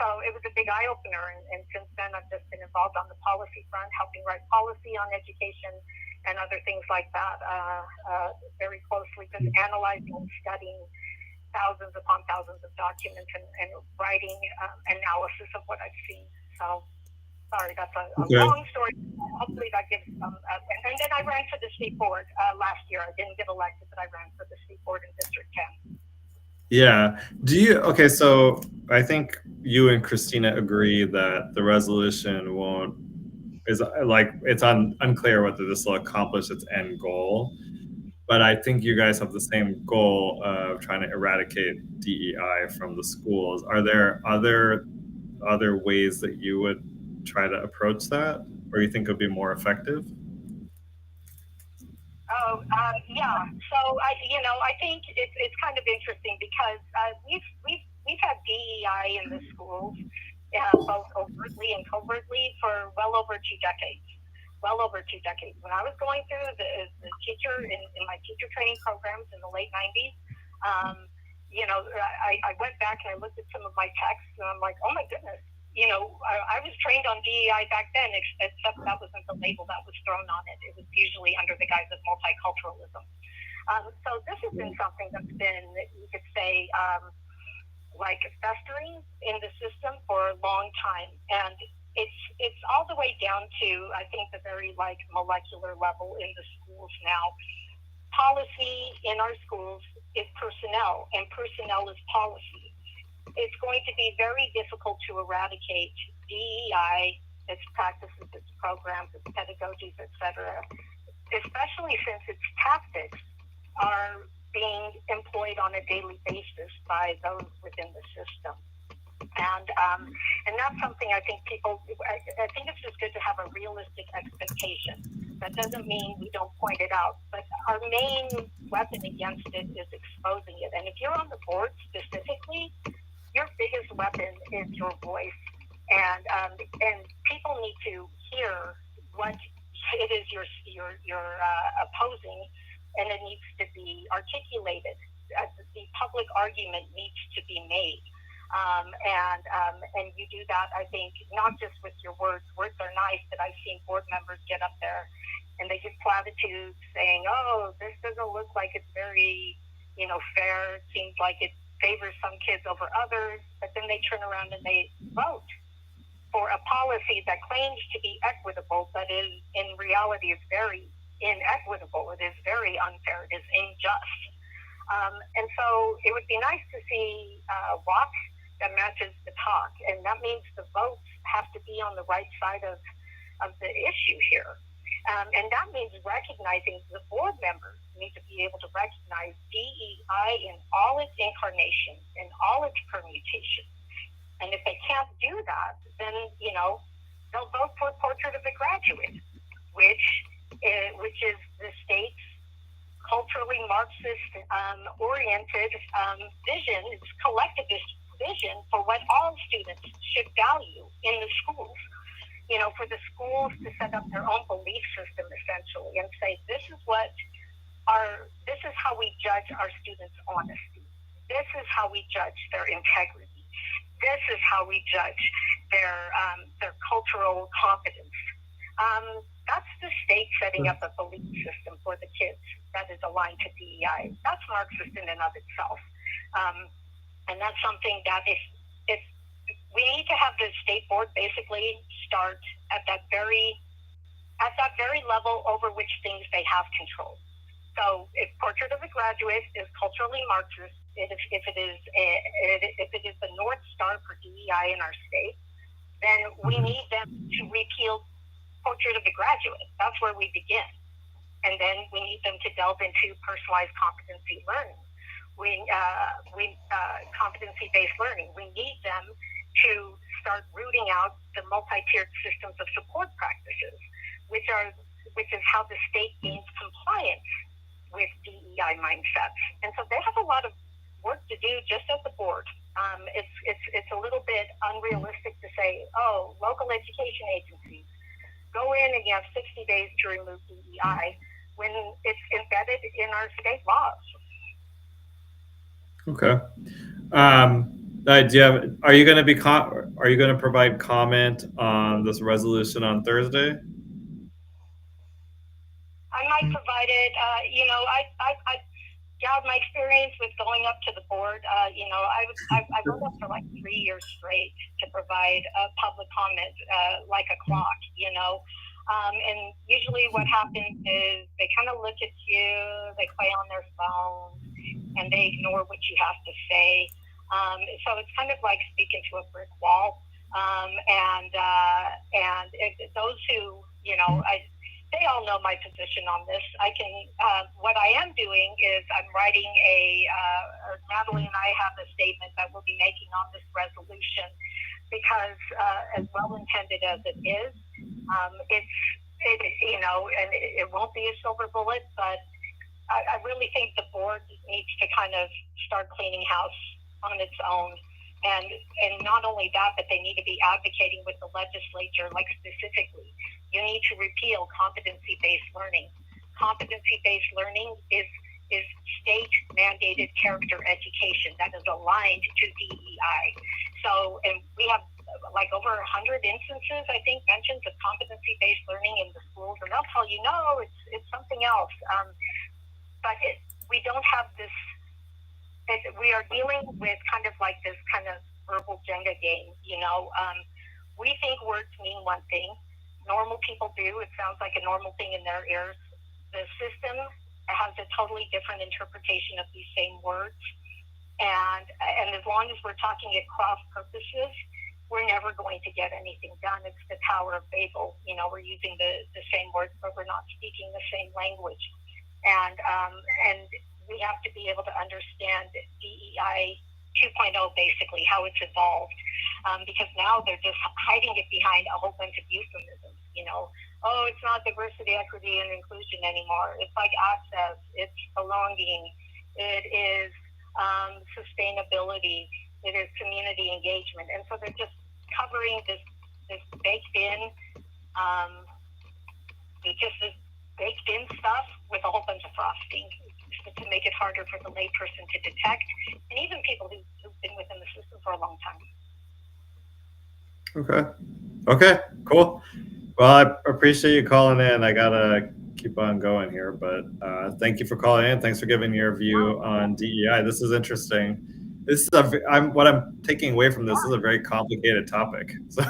So it was a big eye-opener, and since then I've just been involved on the policy front, helping write policy on education and other things like that, very closely, just analyzing and studying thousands upon thousands of documents and writing analysis of what I've seen. So, sorry, that's a long story. Hopefully that gives some. And then I ran for the state board last year. I didn't get elected, but I ran for the state board in District 10. Yeah. So I think you and Christina agree that the resolution it's unclear whether this will accomplish its end goal, but I think you guys have the same goal of trying to eradicate DEI from the schools. Are there other ways that you would try to approach that, or you think it would be more effective? Yeah. So I think it's kind of interesting because we've had DEI in the schools, both overtly and covertly, for well over 2 decades. When I was going through the teacher in my teacher training programs in the late 90s, I went back and I looked at some of my texts, and I'm like, oh my goodness. I was trained on DEI back then, except that wasn't the label that was thrown on it. It was usually under the guise of multiculturalism. So this has been something that's been, you could say, like festering in the system for a long time. And it's all the way down to, I think, the very molecular level in the schools now. Policy in our schools is personnel, and personnel is policy. It's going to be very difficult to eradicate DEI, its practices, its programs, its pedagogies, etc., especially since its tactics are being employed on a daily basis by those within the system. And that's something I think I think it's just good to have a realistic expectation. That doesn't mean we don't point it out, but our main weapon against it is exposing it. And if you're on the board specifically, your biggest weapon is your voice, and people need to hear what it is you're opposing, and it needs to be articulated. The public argument needs to be made. And you do that, I think, not just with your words. Words are nice, but I've seen board members get up there and they give platitudes saying, oh, this doesn't look like it's very, fair. It seems like it favors some kids over others. But then they turn around and they vote for a policy that claims to be equitable, but in reality is very inequitable. It is very unfair. It is unjust. And so it would be nice to see walk that matches the talk. And that means the votes have to be on the right side of the issue here. And that means recognizing the board members need to be able to recognize DEI in all its incarnations, in all its permutations. And if they can't do that, then, they'll vote for Portrait of a Graduate, which is the state's culturally Marxist-oriented vision, it's collectivist vision for what all students should value in the schools. For the schools to set up their own belief system, essentially, and say, this is how we judge our students' honesty. This is how we judge their integrity. This is how we judge their cultural competence. That's the state setting up a belief system for the kids that is aligned to DEI. That's Marxist in and of itself. And that's something that if we need to have the state board basically start at that very level over which things they have control. So if Portrait of a Graduate is culturally Marxist, if it is the North Star for DEI in our state, then we need them to repeal Portrait of a Graduate. That's where we begin. And then we need them to delve into personalized competency learning. Competency-based learning. We need them to start rooting out the multi-tiered systems of support practices, which is how the state gains compliance with DEI mindsets. And so they have a lot of work to do just as the board. It's a little bit unrealistic to say, oh, local education agencies, go in and you have 60 days to remove DEI when it's embedded in our state laws. Okay. Are you going to provide comment on this resolution on Thursday? I might provide it. Goud, my experience with going up to the board, I went up for like 3 years straight to provide public comment like a clock, and usually what happens is they kind of look at you, they play on their phones, and they ignore what you have to say. So it's kind of like speaking to a brick wall. Those who, they all know my position on this. What I am doing is I'm writing Natalie and I have a statement that we'll be making on this resolution because as well-intended as it is, it won't be a silver bullet, but I really think the board needs to kind of start cleaning house on its own. And not only that, but they need to be advocating with the legislature, like specifically, you need to repeal competency-based learning. Competency-based learning is state-mandated character education that is aligned to DEI. So, and we have like over 100 instances, I think, mentions of competency-based learning in the schools, and they'll tell you, no, it's something else. But we don't have this. We are dealing with kind of like this kind of verbal Jenga game, We think words mean one thing. Normal people do. It sounds like a normal thing in their ears. The system has a totally different interpretation of these same words. And as long as we're talking at cross purposes, we're never going to get anything done. It's the Tower of Babel. We're using the same words, but we're not speaking the same language. And we have to be able to understand DEI 2.0, basically, how it's evolved. Because now they're just hiding it behind a whole bunch of euphemisms, Oh, it's not diversity, equity, and inclusion anymore. It's like access, it's belonging, it is sustainability, it is community engagement. And so they're just covering this baked in, this baked in stuff with a whole bunch of frosting. but to make it harder for the layperson to detect, and even people who've been within the system for a long time. Okay, cool. Well, I appreciate you calling in. I gotta keep on going here, but thank you for calling in. Thanks for giving your view on DEI. This is interesting. This is what I'm taking away from this is a very complicated topic. So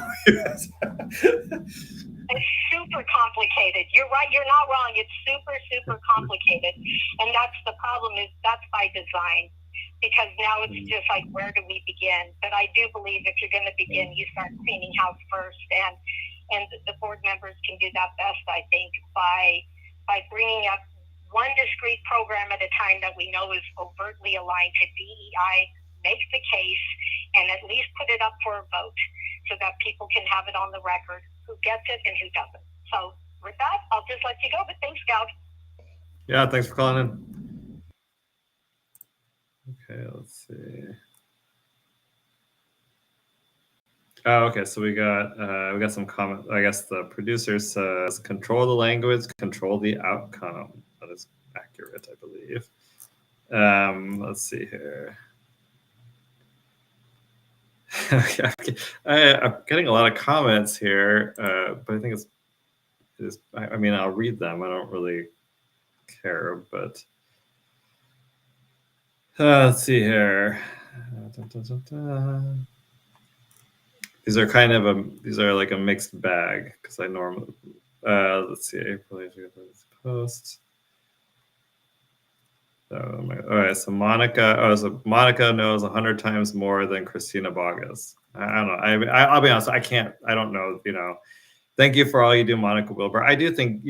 It's super complicated. You're right. You're not wrong. It's super, super complicated. And that's the problem, is that's by design, because now it's just like, where do we begin? But I do believe if you're going to begin, you start cleaning house first. And the board members can do that best, I think, by bringing up one discrete program at a time that we know is overtly aligned to DEI, make the case, and at least put it up for a vote so that people can have it on the record, who gets it and who doesn't. So with that, I'll just let you go, but thanks, Goud. yeah, thanks for calling in. Okay, let's see. Oh, okay, so we got some comment. I guess the producer says, control the language, control the outcome. That is accurate, I believe. Let's see here. Okay. I'm getting a lot of comments here, but I think I mean, I'll read them. I don't really care, but let's see here. These are kind of these are like a mixed bag, because I normally let's see, April post. So, all right, so Monica knows 100 times more than Christina Bogas. I don't know. I'll be honest. I don't know. Thank you for all you do, Monica Wilbur. I do think,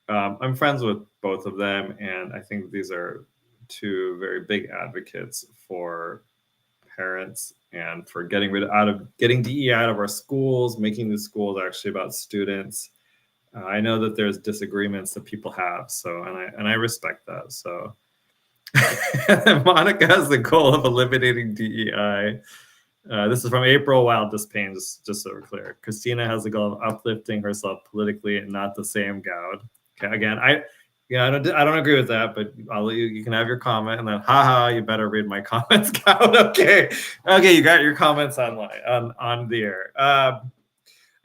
I'm friends with both of them, and I think these are two very big advocates for parents and for getting DEI out of our schools, making the schools actually about students. I know that there's disagreements that people have, so and I respect that. So Monica has the goal of eliminating DEI. This is from April Wild Dispain, just so we're clear. Christina has the goal of uplifting herself politically and not the same Goud. Okay, again, I don't agree with that, but you can have your comment, and then haha, you better read my comments, Goud. Okay, you got your comments online on the air.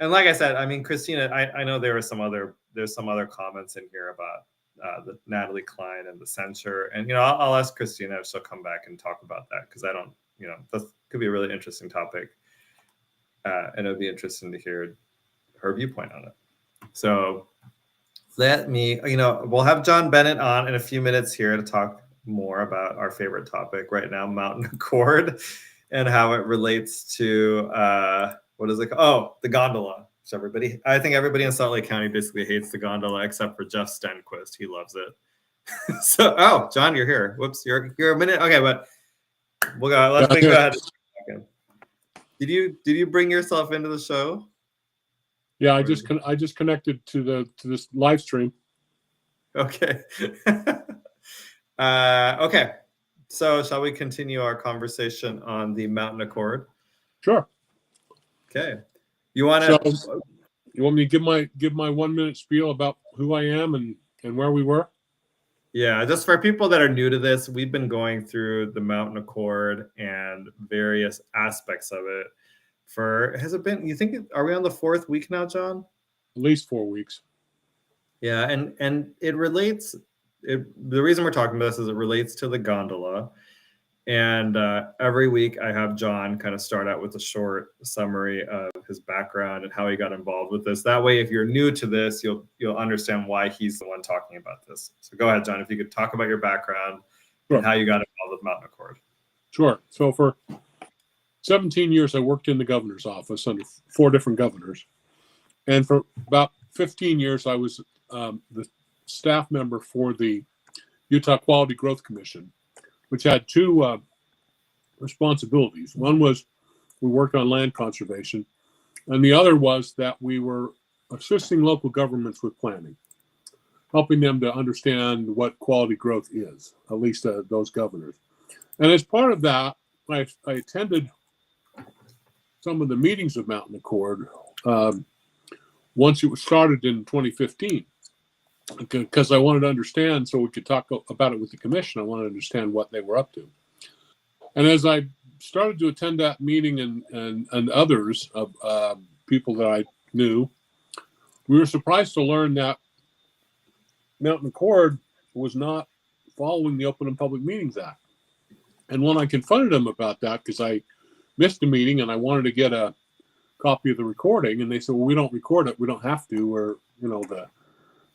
And like I said, I mean, Christina, I know there's some other comments in here about the Natalie Klein and the censure, and I'll ask Christina if she'll come back and talk about that, because I don't, that could be a really interesting topic, and it would be interesting to hear her viewpoint on it. So let me, we'll have John Bennett on in a few minutes here to talk more about our favorite topic right now, Mountain Accord, and how it relates to what is it called? Oh, the gondola. So I think everybody in Salt Lake County basically hates the gondola except for Jeff Stenquist. He loves it. So, John, you're here. Whoops, you're a minute. Okay, but we'll go. Let's go ahead. Did you bring yourself into the show? Yeah, I just connected to this live stream. Okay. Okay. So, shall we continue our conversation on the Mountain Accord? Sure. Okay. You want to? So, you want me to give my 1 minute spiel about who I am and where we were? Yeah, just for people that are new to this, we've been going through the Mountain Accord and various aspects of it. Has it been? Are we on the 4th week now, John? At least 4 weeks. Yeah, and it relates. The reason we're talking about this is it relates to the gondola. And every week I have John kind of start out with a short summary of his background and how he got involved with this. That way, if you're new to this, you'll understand why he's the one talking about this. So go ahead, John, if you could talk about your background and how you got involved with Mountain Accord. Sure. So for 17 years, I worked in the governor's office under 4 different governors. And for about 15 years, I was the staff member for the Utah Quality Growth Commission, which had 2 responsibilities. One was we worked on land conservation, and the other was that we were assisting local governments with planning, helping them to understand what quality growth is, at least those governors. And as part of that, I attended some of the meetings of Mountain Accord once it was started in 2015. because I wanted to understand, so we could talk about it with the commission. I wanted to understand what they were up to. And as I started to attend that meeting and others of people that I knew, we were surprised to learn that Mountain Accord was not following the Open and Public Meetings Act. And when I confronted them about that, because I missed a meeting and I wanted to get a copy of the recording, and they said, well, we don't record it. We don't have to. Or, you know,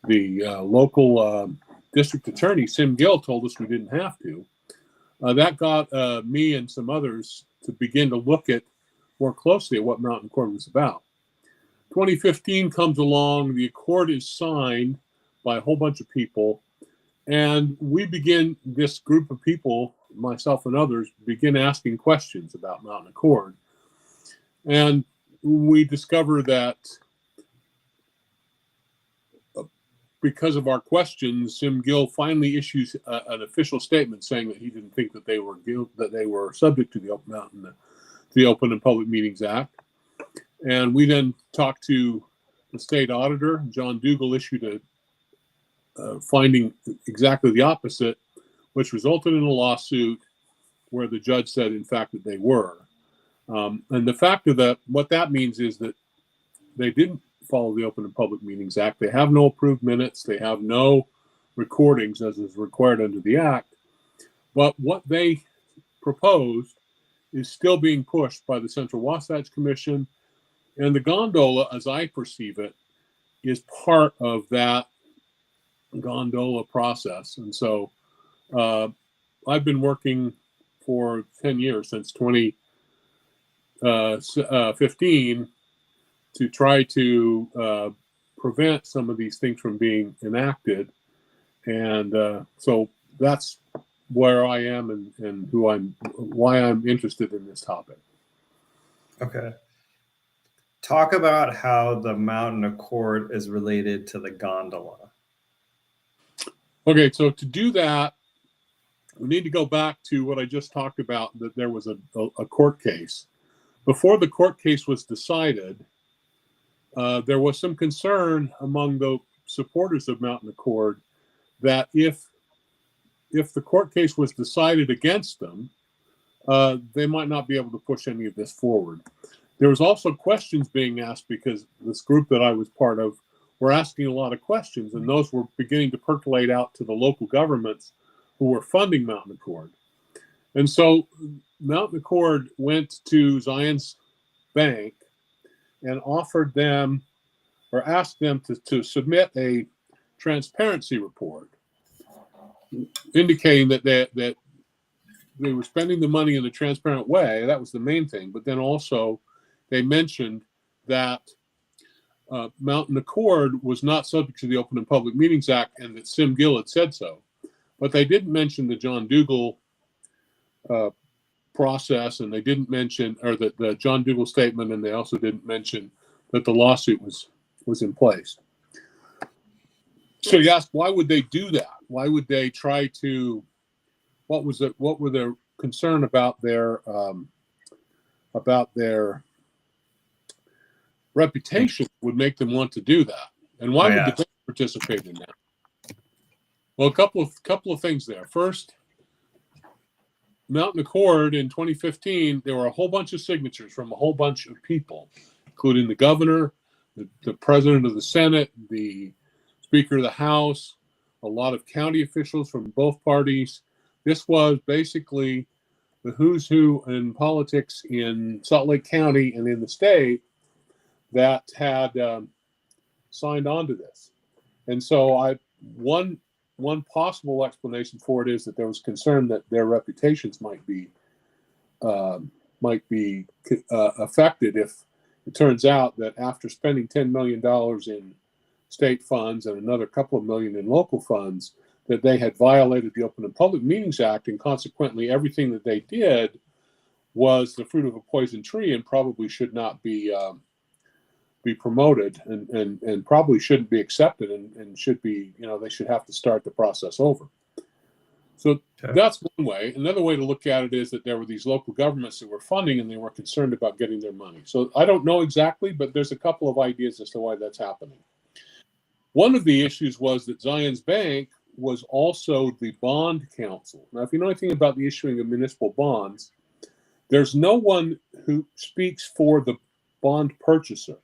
the local district attorney, Sim Gill, told us we didn't have to. That got me and some others to begin to look at more closely at what Mountain Accord was about. 2015 comes along, the accord is signed by a whole bunch of people, and we begin, this group of people, myself and others, begin asking questions about Mountain Accord. And we discover that because of our questions, Sim Gill finally issues an official statement saying that he didn't think that they were subject to the Open and Public Meetings Act. And we then talked to the state auditor. John Dougal issued a finding exactly the opposite, which resulted in a lawsuit where the judge said, in fact, that they were. And the fact of that, what that means is that they didn't follow the Open and Public Meetings Act. They have no approved minutes. They have no recordings as is required under the Act. But what they proposed is still being pushed by the Central Wasatch Commission. And the gondola, as I perceive it, is part of that gondola process. And so I've been working for 10 years, since 2015, to try to prevent some of these things from being enacted. And so that's where I am and why I'm interested in this topic. Okay. Talk about how the Mountain Accord is related to the gondola. Okay, so to do that, we need to go back to what I just talked about, that there was a court case. Before the court case was decided, there was some concern among the supporters of Mountain Accord that if the court case was decided against them, they might not be able to push any of this forward. There was also questions being asked, because this group that I was part of were asking a lot of questions, and those were beginning to percolate out to the local governments who were funding Mountain Accord. And so Mountain Accord went to Zion's Bank and offered them, or asked them to submit a transparency report indicating that they were spending the money in a transparent way. That was the main thing. But then also they mentioned that Mountain Accord was not subject to the Open and Public Meetings Act, and that Sim Gill had said so. But they didn't mention the John Dougal process, and they didn't mention, or the John Dougal statement, and they also didn't mention that the lawsuit was in place. So you ask, why would they do that? Why would they try to? What were their concern about their reputation would make them want to do that? And why would they participate in that? Well, a couple of things there. First, Mountain Accord in 2015, there were a whole bunch of signatures from a whole bunch of people, including the governor, the president of the Senate, the Speaker of the House, a lot of county officials from both parties. This was basically the who's who in politics in Salt Lake County and in the state that had signed on to this. And so one possible explanation for it is that there was concern that their reputations might be affected if it turns out that after spending $10 million in state funds and another couple of million in local funds, that they had violated the Open and Public Meetings Act, and consequently everything that they did was the fruit of a poison tree and probably should not be promoted and probably shouldn't be accepted and should be, they should have to start the process over. So that's one way. Another way to look at it is that there were these local governments that were funding and they were concerned about getting their money. So I don't know exactly, but there's a couple of ideas as to why that's happening. one of the issues was that Zions Bank was also the bond counsel. Now, if you know anything about the issuing of municipal bonds, there's no one who speaks for the bond purchaser.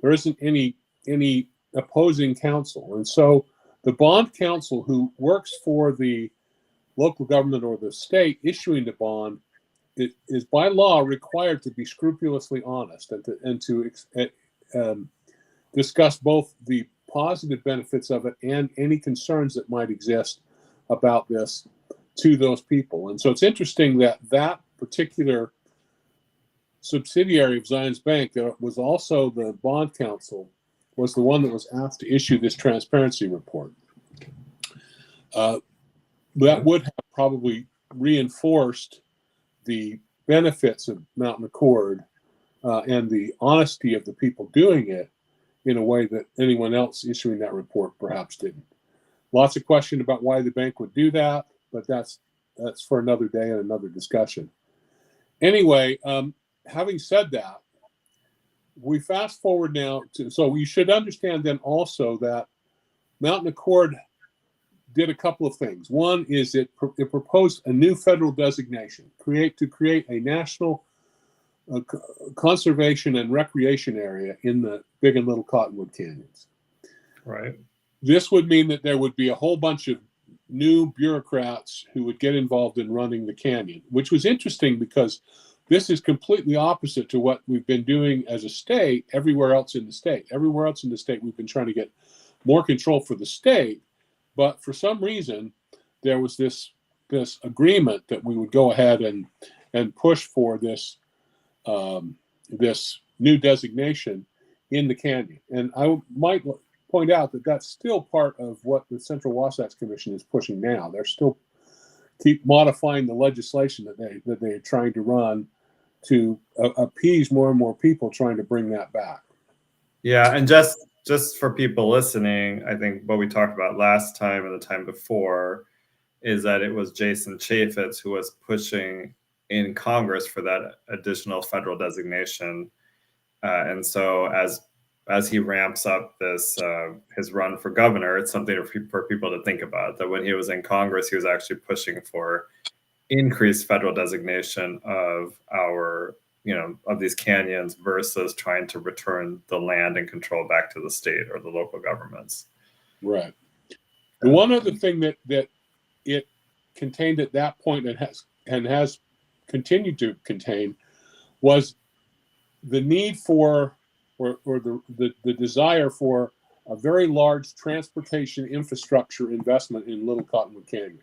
There isn't any opposing counsel. And so the bond counsel who works for the local government or the state issuing the bond is by law required to be scrupulously honest and to discuss both the positive benefits of it and any concerns that might exist about this to those people. And so it's interesting that that particular subsidiary of Zions Bank was also the bond counsel, was the one that was asked to issue this transparency report. That would have probably reinforced the benefits of Mountain Accord and the honesty of the people doing it in a way that anyone else issuing that report perhaps didn't. Lots of question about why the bank would do that, but that's for another day and another discussion. Anyway, having said that, we fast forward now to, so you should understand then also that Mountain Accord did a couple of things. One is it proposed a new federal designation, to create a national conservation and recreation area in the Big and Little Cottonwood Canyons. Right. This would mean that there would be a whole bunch of new bureaucrats who would get involved in running the canyon, which was interesting because this is completely opposite to what we've been doing as a state everywhere else in the state. Everywhere else in the state, we've been trying to get more control for the state, but for some reason, there was this agreement that we would go ahead and push for this this new designation in the canyon. And I might point out that that's still part of what the Central Wasatch Commission is pushing now. They're still keep modifying the legislation that they're trying to run to appease more and more people trying to bring that back. Yeah, and just for people listening, I think what we talked about last time and the time before is that it was Jason Chaffetz who was pushing in Congress for that additional federal designation. And so as he ramps up this his run for governor, it's something for people to think about, that when he was in Congress, he was actually pushing for increased federal designation of of these canyons versus trying to return the land and control back to the state or the local governments. Right. The one other thing that it contained at that point and has continued to contain was the need for or the desire for a very large transportation infrastructure investment in Little Cottonwood Canyon.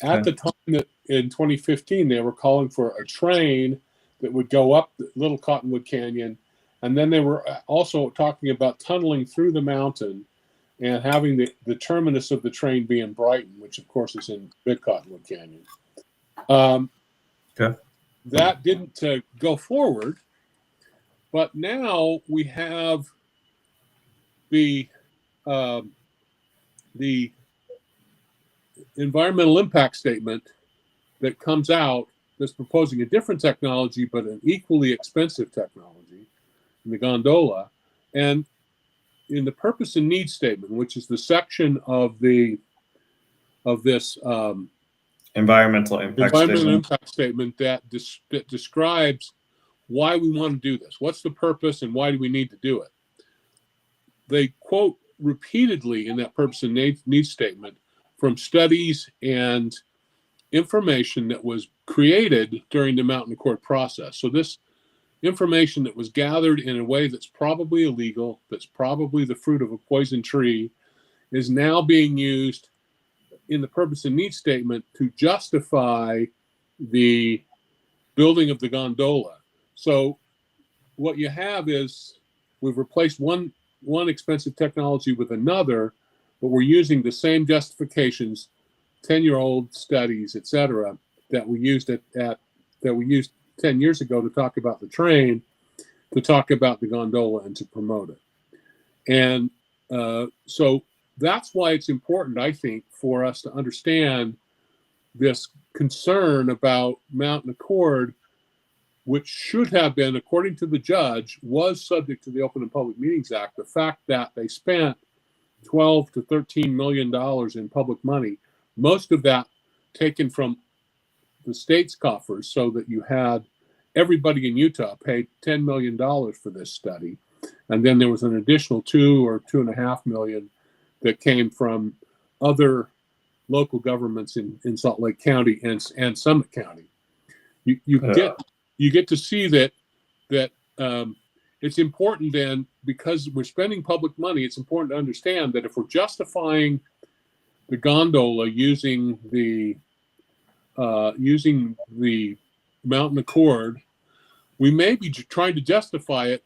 At the time that in 2015, they were calling for a train that would go up the Little Cottonwood Canyon. And then they were also talking about tunneling through the mountain and having the terminus of the train be in Brighton, which of course is in Big Cottonwood Canyon. That didn't go forward, but now we have the environmental impact statement that comes out that's proposing a different technology, but an equally expensive technology, in the gondola. And in the purpose and need statement, which is the section of this environmental impact statement that describes why we want to do this. What's the purpose and why do we need to do it? They quote repeatedly in that purpose and need statement from studies and information that was created during the Mountain Accord process. So this information that was gathered in a way that's probably illegal, that's probably the fruit of a poison tree, is now being used in the purpose and need statement to justify the building of the gondola. So what you have is we've replaced one expensive technology with another, but we're using the same justifications, 10-year-old studies, et cetera, that we used that we used 10 years ago to talk about the train, to talk about the gondola and to promote it. And so that's why it's important, I think, for us to understand this concern about Mountain Accord, which should have been, according to the judge, was subject to the Open and Public Meetings Act. The fact that they spent 12 to 13 million dollars in public money, most of that taken from the state's coffers, so that you had everybody in Utah paid $10 million for this study. And then there was an additional 2 or 2.5 million that came from other local governments in Salt Lake County and Summit County. You get to see that it's important then, because we're spending public money, it's important to understand that if we're justifying the gondola using the Mountain Accord, we may be trying to justify it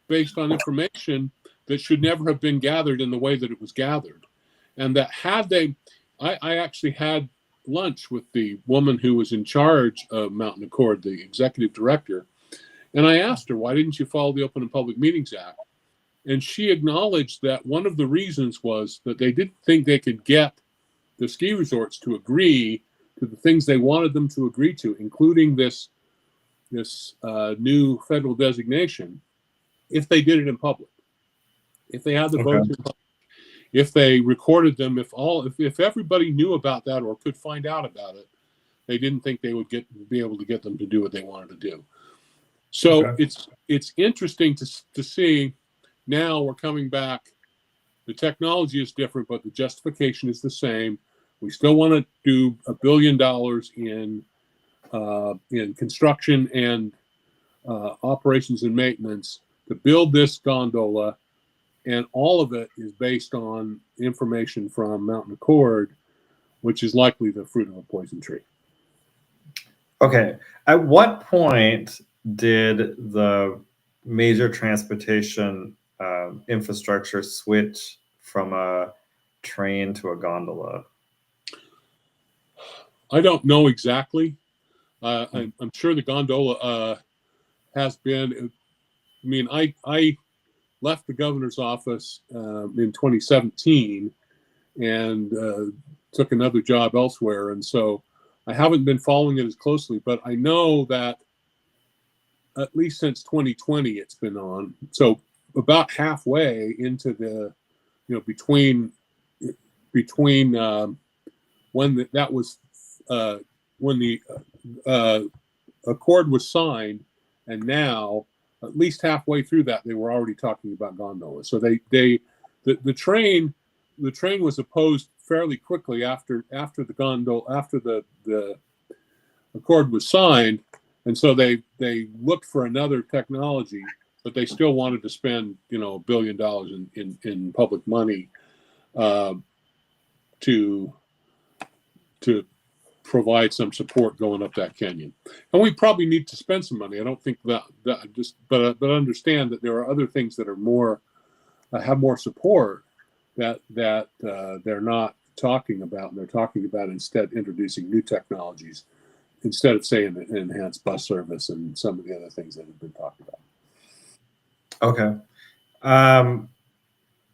based on information that should never have been gathered in the way that it was gathered. And that I actually had lunch with the woman who was in charge of Mountain Accord, the executive director, and I asked her, why didn't you follow the Open and Public Meetings Act? And she acknowledged that one of the reasons was that they didn't think they could get the ski resorts to agree to the things they wanted them to agree to, including this new federal designation, if they did it in public, if they had the votes in public, if they recorded them, if everybody knew about that or could find out about it, they didn't think they would be able to get them to do what they wanted to do. So it's interesting to see. Now we're coming back. The technology is different, but the justification is the same. We still want to do $1 billion in construction and operations and maintenance to build this gondola, and all of it is based on information from Mountain Accord, which is likely the fruit of a poison tree. Okay. At what point did the major transportation infrastructure switch from a train to a gondola? I don't know exactly. I'm sure the gondola has been. I mean, I left the governor's office in 2017 and took another job elsewhere, and so I haven't been following it as closely. But I know that at least since 2020, it's been on. So about halfway into the, between when the accord was signed and now, at least halfway through that, they were already talking about gondolas. So the train was opposed fairly quickly after the accord was signed, and so they looked for another technology, but they still wanted to spend $1 billion in public money to provide some support going up that canyon. And we probably need to spend some money. I don't think but understand that there are other things that are more have more support that they're not talking about, and they're talking about instead introducing new technologies instead of saying enhanced bus service and some of the other things that have been talked about. Okay.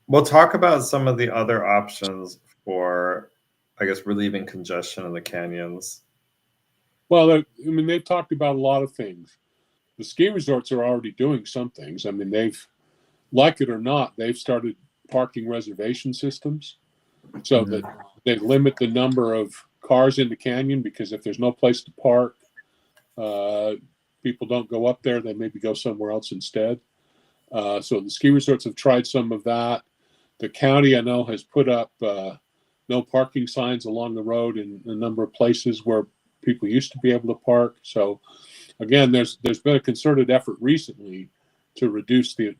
We'll talk about some of the other options for, I guess, relieving congestion in the canyons. Well, they've talked about a lot of things. The ski resorts are already doing some things. I mean, like it or not, they've started parking reservation systems so that they limit the number of cars in the canyon, because if there's no place to park, people don't go up there. They maybe go somewhere else instead. So the ski resorts have tried some of that. The county, I know, has put up no parking signs along the road in a number of places where people used to be able to park. So again, there's been a concerted effort recently to reduce the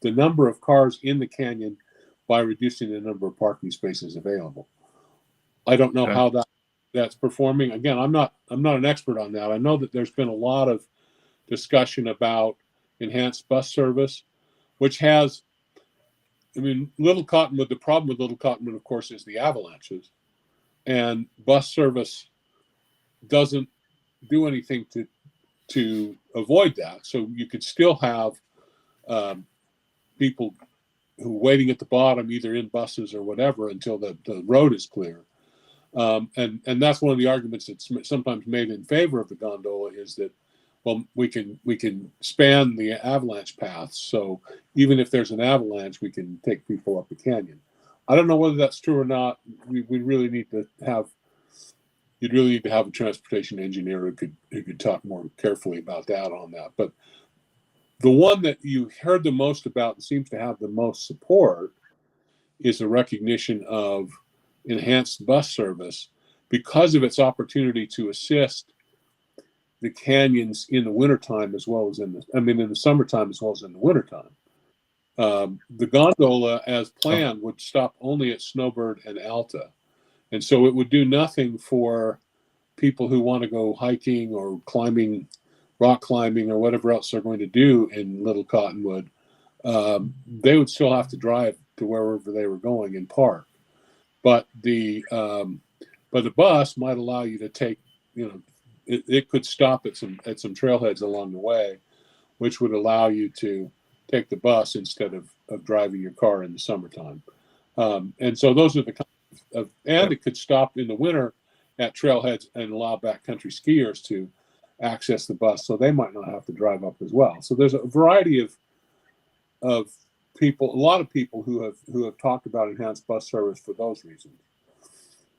number of cars in the canyon by reducing the number of parking spaces available. I don't know how that's performing. Again, I'm not an expert on that. I know that there's been a lot of discussion about enhanced bus service, which has, Little Cottonwood, the problem with Little Cottonwood, of course, is the avalanches. And bus service doesn't do anything to avoid that. So you could still have people who are waiting at the bottom, either in buses or whatever, until the road is clear. And that's one of the arguments that's sometimes made in favor of the gondola, is that well, we can span the avalanche paths. So even if there's an avalanche, we can take people up the canyon. I don't know whether that's true or not. We really need to have. You'd really need to have a transportation engineer who could talk more carefully about that on that. But the one that you heard the most about and seems to have the most support is the recognition of enhanced bus service because of its opportunity to assist the canyons in the wintertime as well as in the summertime as well as in the wintertime. The gondola, as planned, would stop only at Snowbird and Alta. And so it would do nothing for people who want to go hiking or climbing, rock climbing, or whatever else they're going to do in Little Cottonwood. They would still have to drive to wherever they were going and park. But the bus might allow you to take, it could stop at some trailheads along the way, which would allow you to take the bus instead of driving your car in the summertime. And so those are the kind of, and it could stop in the winter at trailheads and allow backcountry skiers to access the bus, so they might not have to drive up as well. So there's a variety of people, a lot of people who have talked about enhanced bus service for those reasons.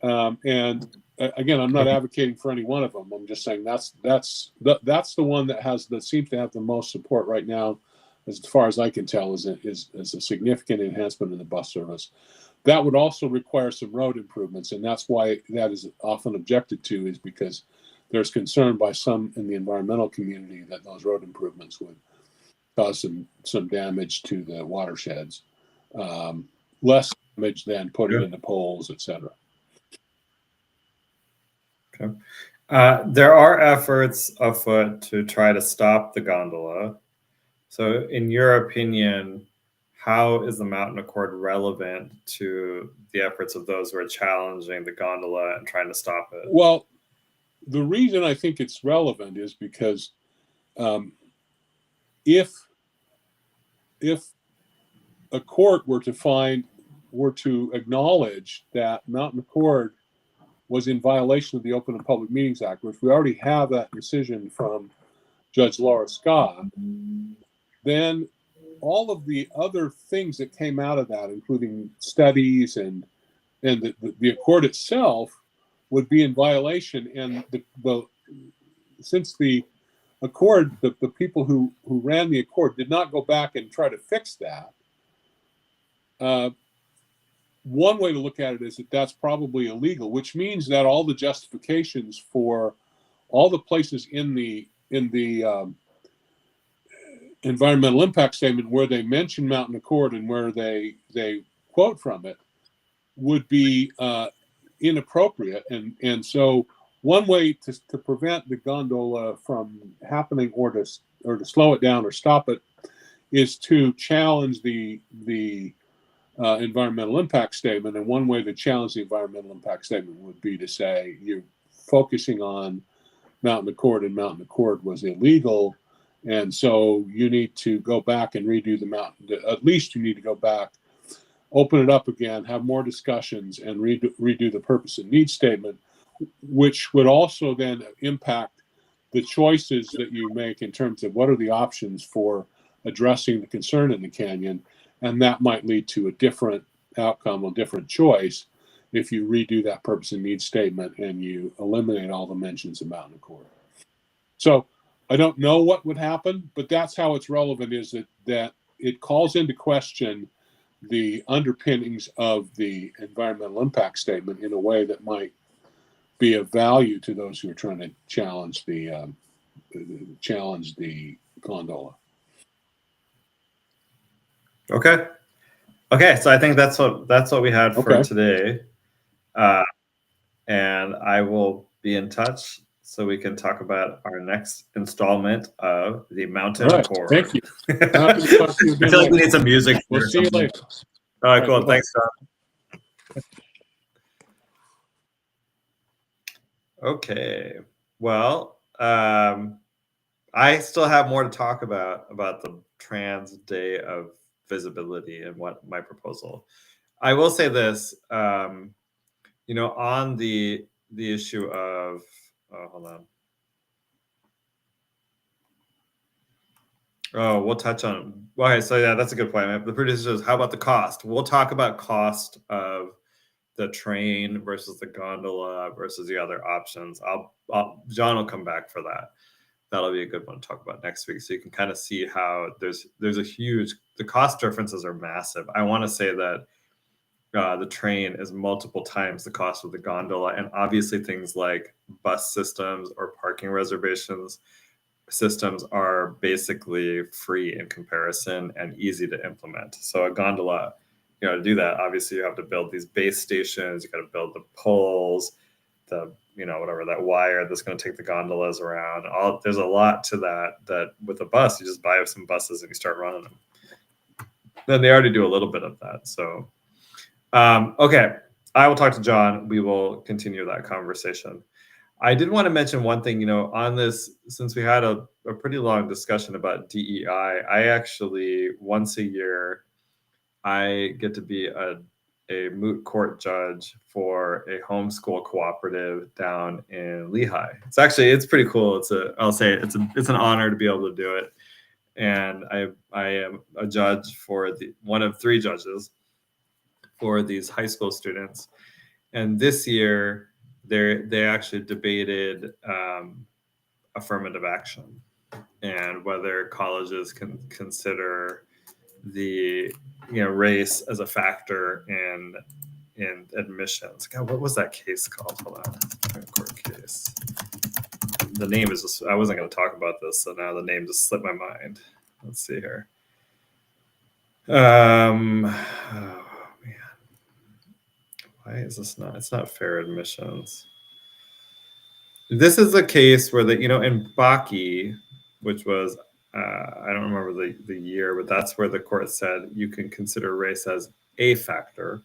And again, I'm not advocating for any one of them. I'm just saying that's the one that seems to have the most support right now, as far as I can tell, is a significant enhancement in the bus service. That would also require some road improvements, and that's why that is often objected to, is because there's concern by some in the environmental community that those road improvements would cause some damage to the watersheds, less damage than putting in the poles, etc. Okay. There are efforts afoot to try to stop the gondola. So in your opinion, how is the Mountain Accord relevant to the efforts of those who are challenging the gondola and trying to stop it? Well, the reason I think it's relevant is because if a court were to acknowledge that Mountain Accord was in violation of the Open and Public Meetings Act, which we already have that decision from Judge Laura Scott, then all of the other things that came out of that, including studies and the accord itself, would be in violation. And since the accord, the people who ran the accord did not go back and try to fix that, one way to look at it is that that's probably illegal, which means that all the justifications for all the places in the environmental impact statement where they mention Mountain Accord and where they quote from it would be inappropriate. And so one way to prevent the gondola from happening or to slow it down or stop it is to challenge the environmental impact statement. And one way to challenge the environmental impact statement would be to say you're focusing on Mountain Accord, and Mountain Accord was illegal. And so you need to go back and redo the mountain. At least you need to go back, open it up again, have more discussions, and redo the purpose and need statement, which would also then impact the choices that you make in terms of what are the options for addressing the concern in the canyon. And that might lead to a different outcome, a different choice, if you redo that purpose and need statement and you eliminate all the mentions of Mountain Accord. So I don't know what would happen, but that's how it's relevant, is that it calls into question the underpinnings of the environmental impact statement in a way that might be of value to those who are trying to challenge the gondola. Okay. So I think that's what we had for today, and I will be in touch so we can talk about our next installment of the Mountain Accord. Thank you. I feel like we need some music. We'll see you later. All right, cool. Thanks, John. Okay. Well, I still have more to talk about the Trans Day of Visibility and what my proposal. I will say this, on the issue of, hold on. Oh, we'll touch on. Well, okay, so yeah, that's a good point. The producers, how about the cost? We'll talk about cost of the train versus the gondola versus the other options. John will come back for that. That'll be a good one to talk about next week. So you can kind of see how there's a huge, the cost differences are massive. I want to say that the train is multiple times the cost of the gondola, and obviously things like bus systems or parking reservations systems are basically free in comparison and easy to implement. So a gondola, to do that, obviously you have to build these base stations, you got to build the poles, the whatever, that wire that's going to take the gondolas around. There's a lot to that with a bus, you just buy up some buses and you start running them. Then they already do a little bit of that. So okay, I will talk to John. We will continue that conversation. I did want to mention one thing, on this, since we had a pretty long discussion about DEI, I actually, once a year, I get to be a moot court judge for a homeschool cooperative down in Lehigh. It's pretty cool. It's an honor to be able to do it. And I am a judge for one of 3 judges for these high school students. And this year, they actually debated affirmative action and whether colleges can consider the race as a factor in admissions. God, what was that case called? Hold on, court case. The name is just, I wasn't going to talk about this, so now the name just slipped my mind. Let's see here. Oh man, why is this not? It's not fair admissions. This is a case where in Bakke, which was, I don't remember the year, but that's where the court said you can consider race as a factor,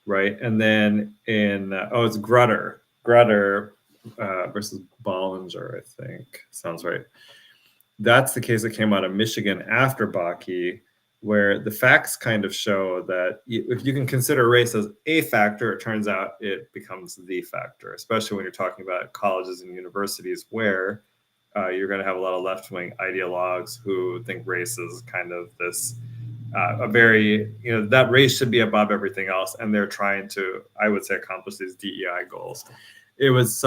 right? And then it's Grutter versus Bollinger, I think. Sounds right. That's the case that came out of Michigan after Bakke, where the facts kind of show that if you can consider race as a factor, it turns out it becomes the factor, especially when you're talking about colleges and universities where you're going to have a lot of left-wing ideologues who think race is kind of this a very, that race should be above everything else. And they're trying to, I would say, accomplish these DEI goals. It was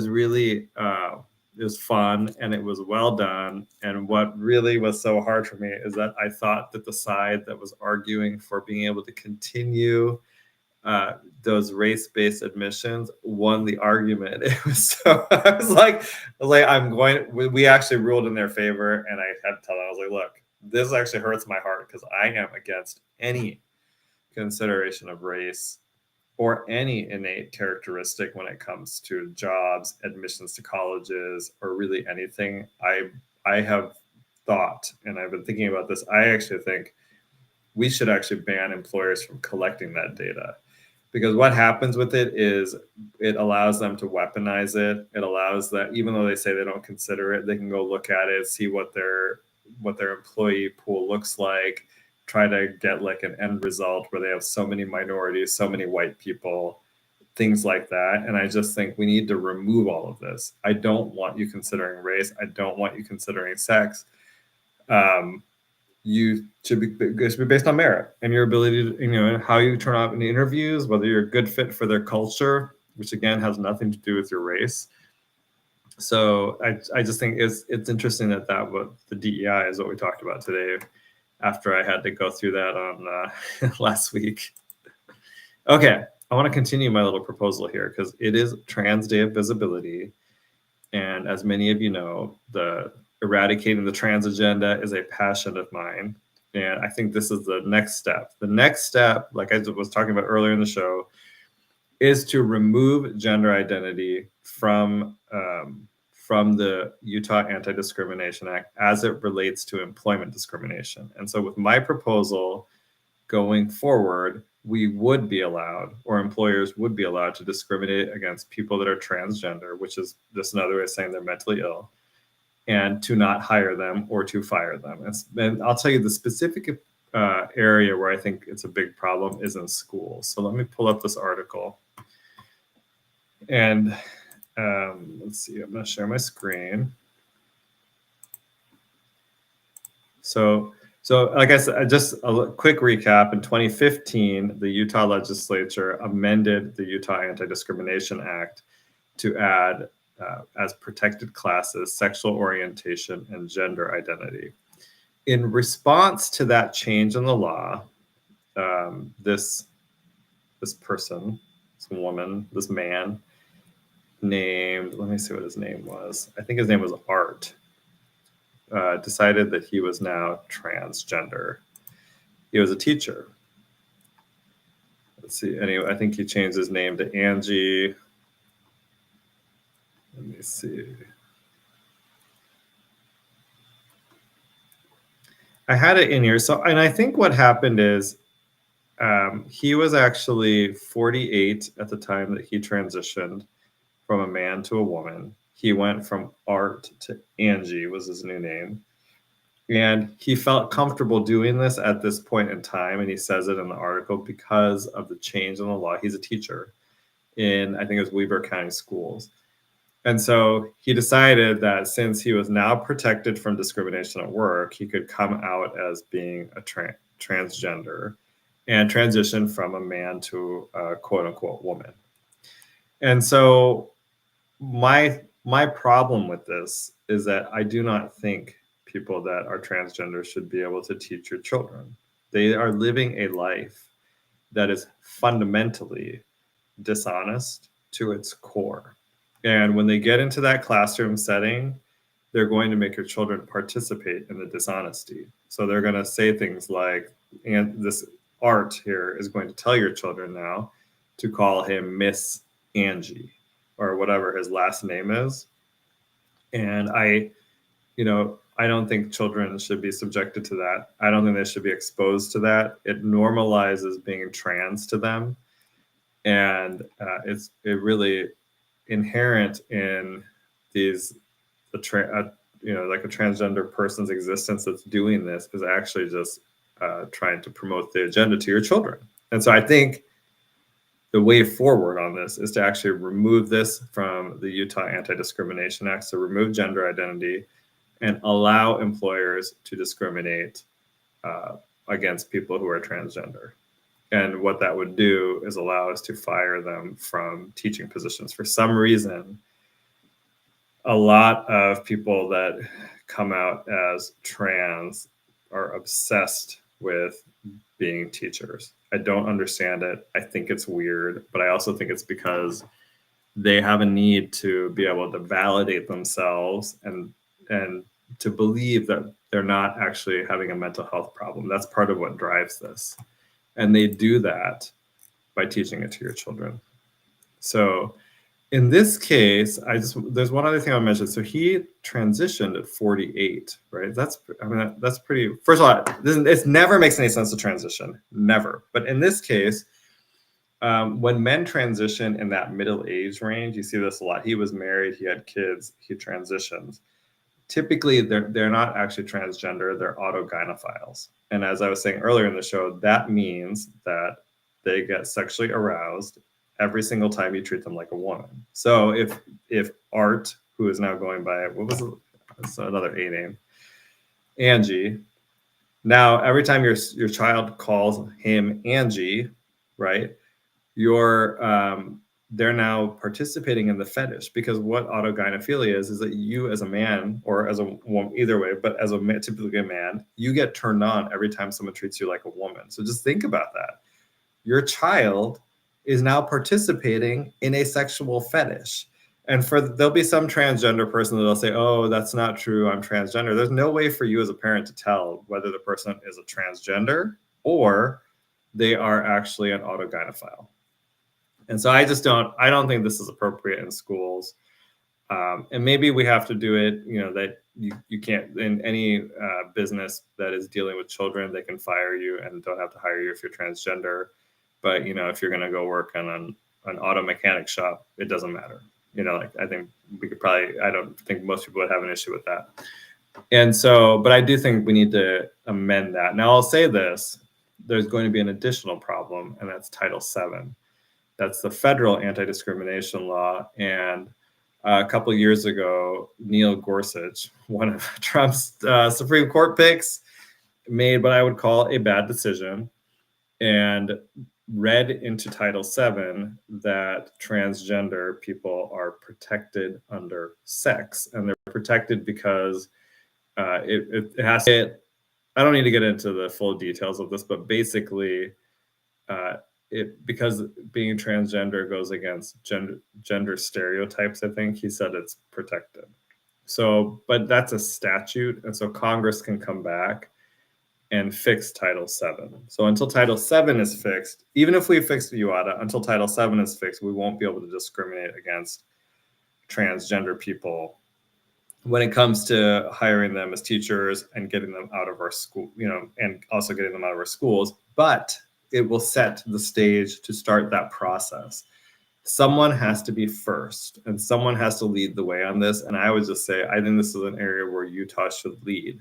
really, it was fun and it was well done. And what really was so hard for me is that I thought that the side that was arguing for being able to continue those race-based admissions won the argument. It was so, I was like, we actually ruled in their favor. And I had to tell them, I was like, look, this actually hurts my heart because I am against any consideration of race or any innate characteristic when it comes to jobs, admissions to colleges, or really anything. I have thought, and I've been thinking about this, I actually think we should actually ban employers from collecting that data. Because what happens with it is it allows them to weaponize it. It allows that, even though they say they don't consider it, they can go look at it, see what their employee pool looks like, try to get like an end result where they have so many minorities, so many white people, things like that. And I just think we need to remove all of this. I don't want you considering race. I don't want you considering sex. It should be based on merit and your ability to, how you turn out in the interviews, whether you're a good fit for their culture, which again has nothing to do with your race. So I just think it's interesting that what the DEI is what we talked about today after I had to go through that on last week. Okay, I want to continue my little proposal here because it is Trans Day of Visibility. And as many of you know, eradicating the trans agenda is a passion of mine. And I think this is the next step. The next step, like I was talking about earlier in the show, is to remove gender identity from the Utah Anti-Discrimination Act as it relates to employment discrimination. And so with my proposal going forward, we would be allowed, or employers would be allowed, to discriminate against people that are transgender, which is just another way of saying they're mentally ill, and to not hire them or to fire them. And I'll tell you the specific area where I think it's a big problem is in schools. So let me pull up this article. And let's see, I'm going to share my screen. So like I said, just a quick recap. In 2015, the Utah legislature amended the Utah Anti-Discrimination Act to add as protected classes sexual orientation and gender identity. In response to that change in the law, this person, this woman, this man named, let me see what his name was. I think his name was Art. Decided that he was now transgender. He was a teacher. Let's see. Anyway, I think he changed his name to Angie. Let me see. I had it in here. So, and I think what happened is he was actually 48 at the time that he transitioned from a man to a woman. He went from Art to Angie was his new name. And he felt comfortable doing this at this point in time. And he says it in the article because of the change in the law. He's a teacher in, I think it was Weber County Schools. And so he decided that since he was now protected from discrimination at work, he could come out as being a transgender and transition from a man to a quote unquote woman. And so my problem with this is that I do not think people that are transgender should be able to teach your children. They are living a life that is fundamentally dishonest to its core. And when they get into that classroom setting, they're going to make your children participate in the dishonesty. So they're going to say things like, and this Art here is going to tell your children now to call him Miss Angie or whatever his last name is. And I don't think children should be subjected to that. I don't think they should be exposed to that. It normalizes being trans to them. And it really inherent in like a transgender person's existence that's doing this is actually just trying to promote the agenda to your children. And so I think the way forward on this is to actually remove this from the Utah Anti-Discrimination Act, so remove gender identity and allow employers to discriminate against people who are transgender. And what that would do is allow us to fire them from teaching positions. For some reason, a lot of people that come out as trans are obsessed with being teachers. I don't understand it. I think it's weird, but I also think it's because they have a need to be able to validate themselves and to believe that they're not actually having a mental health problem. That's part of what drives this. And they do that by teaching it to your children. So in this case, there's one other thing I'll mention. So he transitioned at 48, right? That's pretty, first of all, it never makes any sense to transition, never. But in this case, when men transition in that middle age range, you see this a lot. He was married, he had kids, he transitions. Typically, they're not actually transgender, they're autogynephiles. And as I was saying earlier in the show, that means that they get sexually aroused every single time you treat them like a woman. So if Art, who is now going by, what was it? It's another A name, Angie. Now, every time your child calls him Angie, right, they're now participating in the fetish, because what autogynephilia is that you as a man or as a woman, either way, but as typically a man, you get turned on every time someone treats you like a woman. So just think about that. Your child is now participating in a sexual fetish. And there'll be some transgender person that'll say, oh, that's not true, I'm transgender. There's no way for you as a parent to tell whether the person is a transgender or they are actually an autogynephile. And so I don't think this is appropriate in schools. And maybe we have to do it, that you can't, in any business that is dealing with children, they can fire you and don't have to hire you if you're transgender. But, if you're going to go work on an auto mechanic shop, it doesn't matter. I think I don't think most people would have an issue with that. And so, but I do think we need to amend that. Now I'll say this, there's going to be an additional problem, and that's Title VII. That's the federal anti-discrimination law. And a couple of years ago, Neil Gorsuch, one of Trump's Supreme Court picks, made what I would call a bad decision and read into Title VII that transgender people are protected under sex, and they're protected because it has to. I don't need to get into the full details of this, but basically, because being transgender goes against gender stereotypes, I think he said it's protected. So, but that's a statute, and so Congress can come back and fix Title VII. So until Title VII is fixed, even if we fix UADA, until Title VII is fixed, we won't be able to discriminate against transgender people when it comes to hiring them as teachers and getting them out of our school, and also getting them out of our schools. But it will set the stage to start that process. Someone has to be first, and someone has to lead the way on this. And I would just say, I think this is an area where Utah should lead.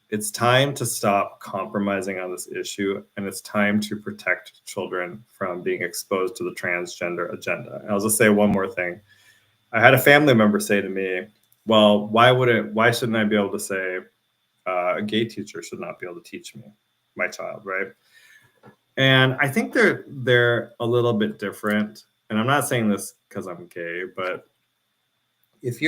It's time to stop compromising on this issue, and it's time to protect children from being exposed to the transgender agenda. And I'll just say one more thing. I had a family member say to me, well, why shouldn't I be able to say a gay teacher should not be able to teach me, my child, right? And I think they're a little bit different. And I'm not saying this because I'm gay, but if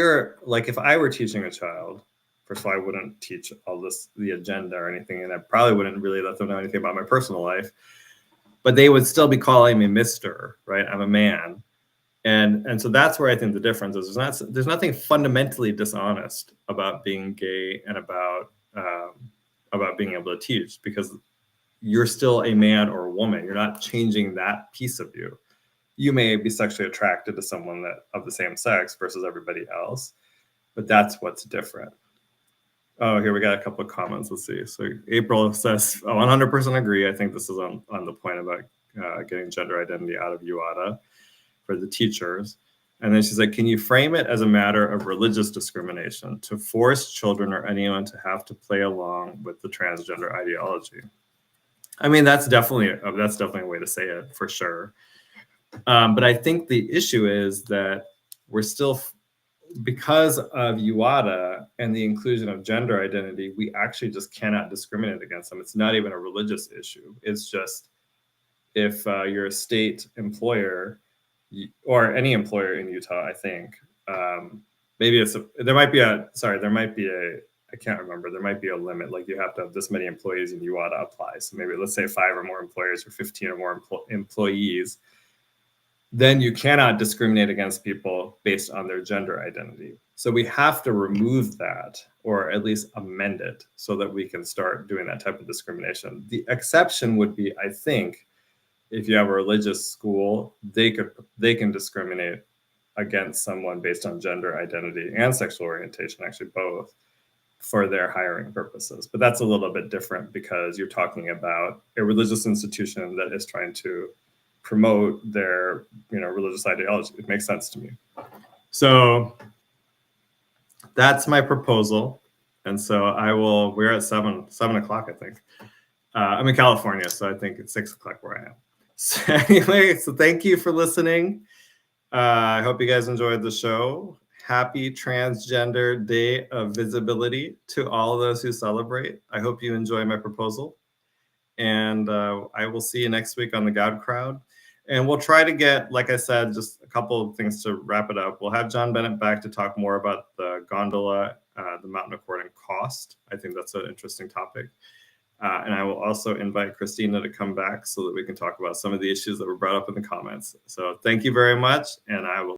I were teaching a child, first of all, I wouldn't teach all this, the agenda or anything, and I probably wouldn't really let them know anything about my personal life, but they would still be calling me Mr., right? I'm a man. And so that's where I think the difference is. There's nothing fundamentally dishonest about being gay and about being able to teach, because you're still a man or a woman. You're not changing that piece of you. You may be sexually attracted to someone of the same sex versus everybody else, but that's what's different. Oh, here we got a couple of comments. Let's see. So April says, 100% agree. I think this is on the point about getting gender identity out of UADA for the teachers. And then she's like, can you frame it as a matter of religious discrimination to force children or anyone to have to play along with the transgender ideology? I mean, that's definitely a way to say it, for sure. But I think the issue is that we're still, because of UADA and the inclusion of gender identity, we actually just cannot discriminate against them. It's not even a religious issue. It's just, if you're a state employer or any employer in Utah, I think, there might be I can't remember. There might be a limit, like you have to have this many employees and UADA apply. So maybe let's say 5 or more employers or 15 or more employees. Then you cannot discriminate against people based on their gender identity. So we have to remove that, or at least amend it, so that we can start doing that type of discrimination. The exception would be, I think, if you have a religious school, they can discriminate against someone based on gender identity and sexual orientation, actually both, for their hiring purposes. But that's a little bit different, because you're talking about a religious institution that is trying to promote their religious ideology. It makes sense to me. So that's my proposal. And so we're at 7 o'clock, I think. I'm in California, so I think it's 6 o'clock where I am. So anyway, so thank you for listening. I hope you guys enjoyed the show. Happy Transgender Day of Visibility to all those who celebrate. I hope you enjoy my proposal. And I will see you next week on the Goud Crowd. And we'll try to get, like I said, just a couple of things to wrap it up. We'll have John Bennett back to talk more about the gondola, the mountain accord, and cost. I think that's an interesting topic. And I will also invite Christina to come back so that we can talk about some of the issues that were brought up in the comments. So thank you very much, and I will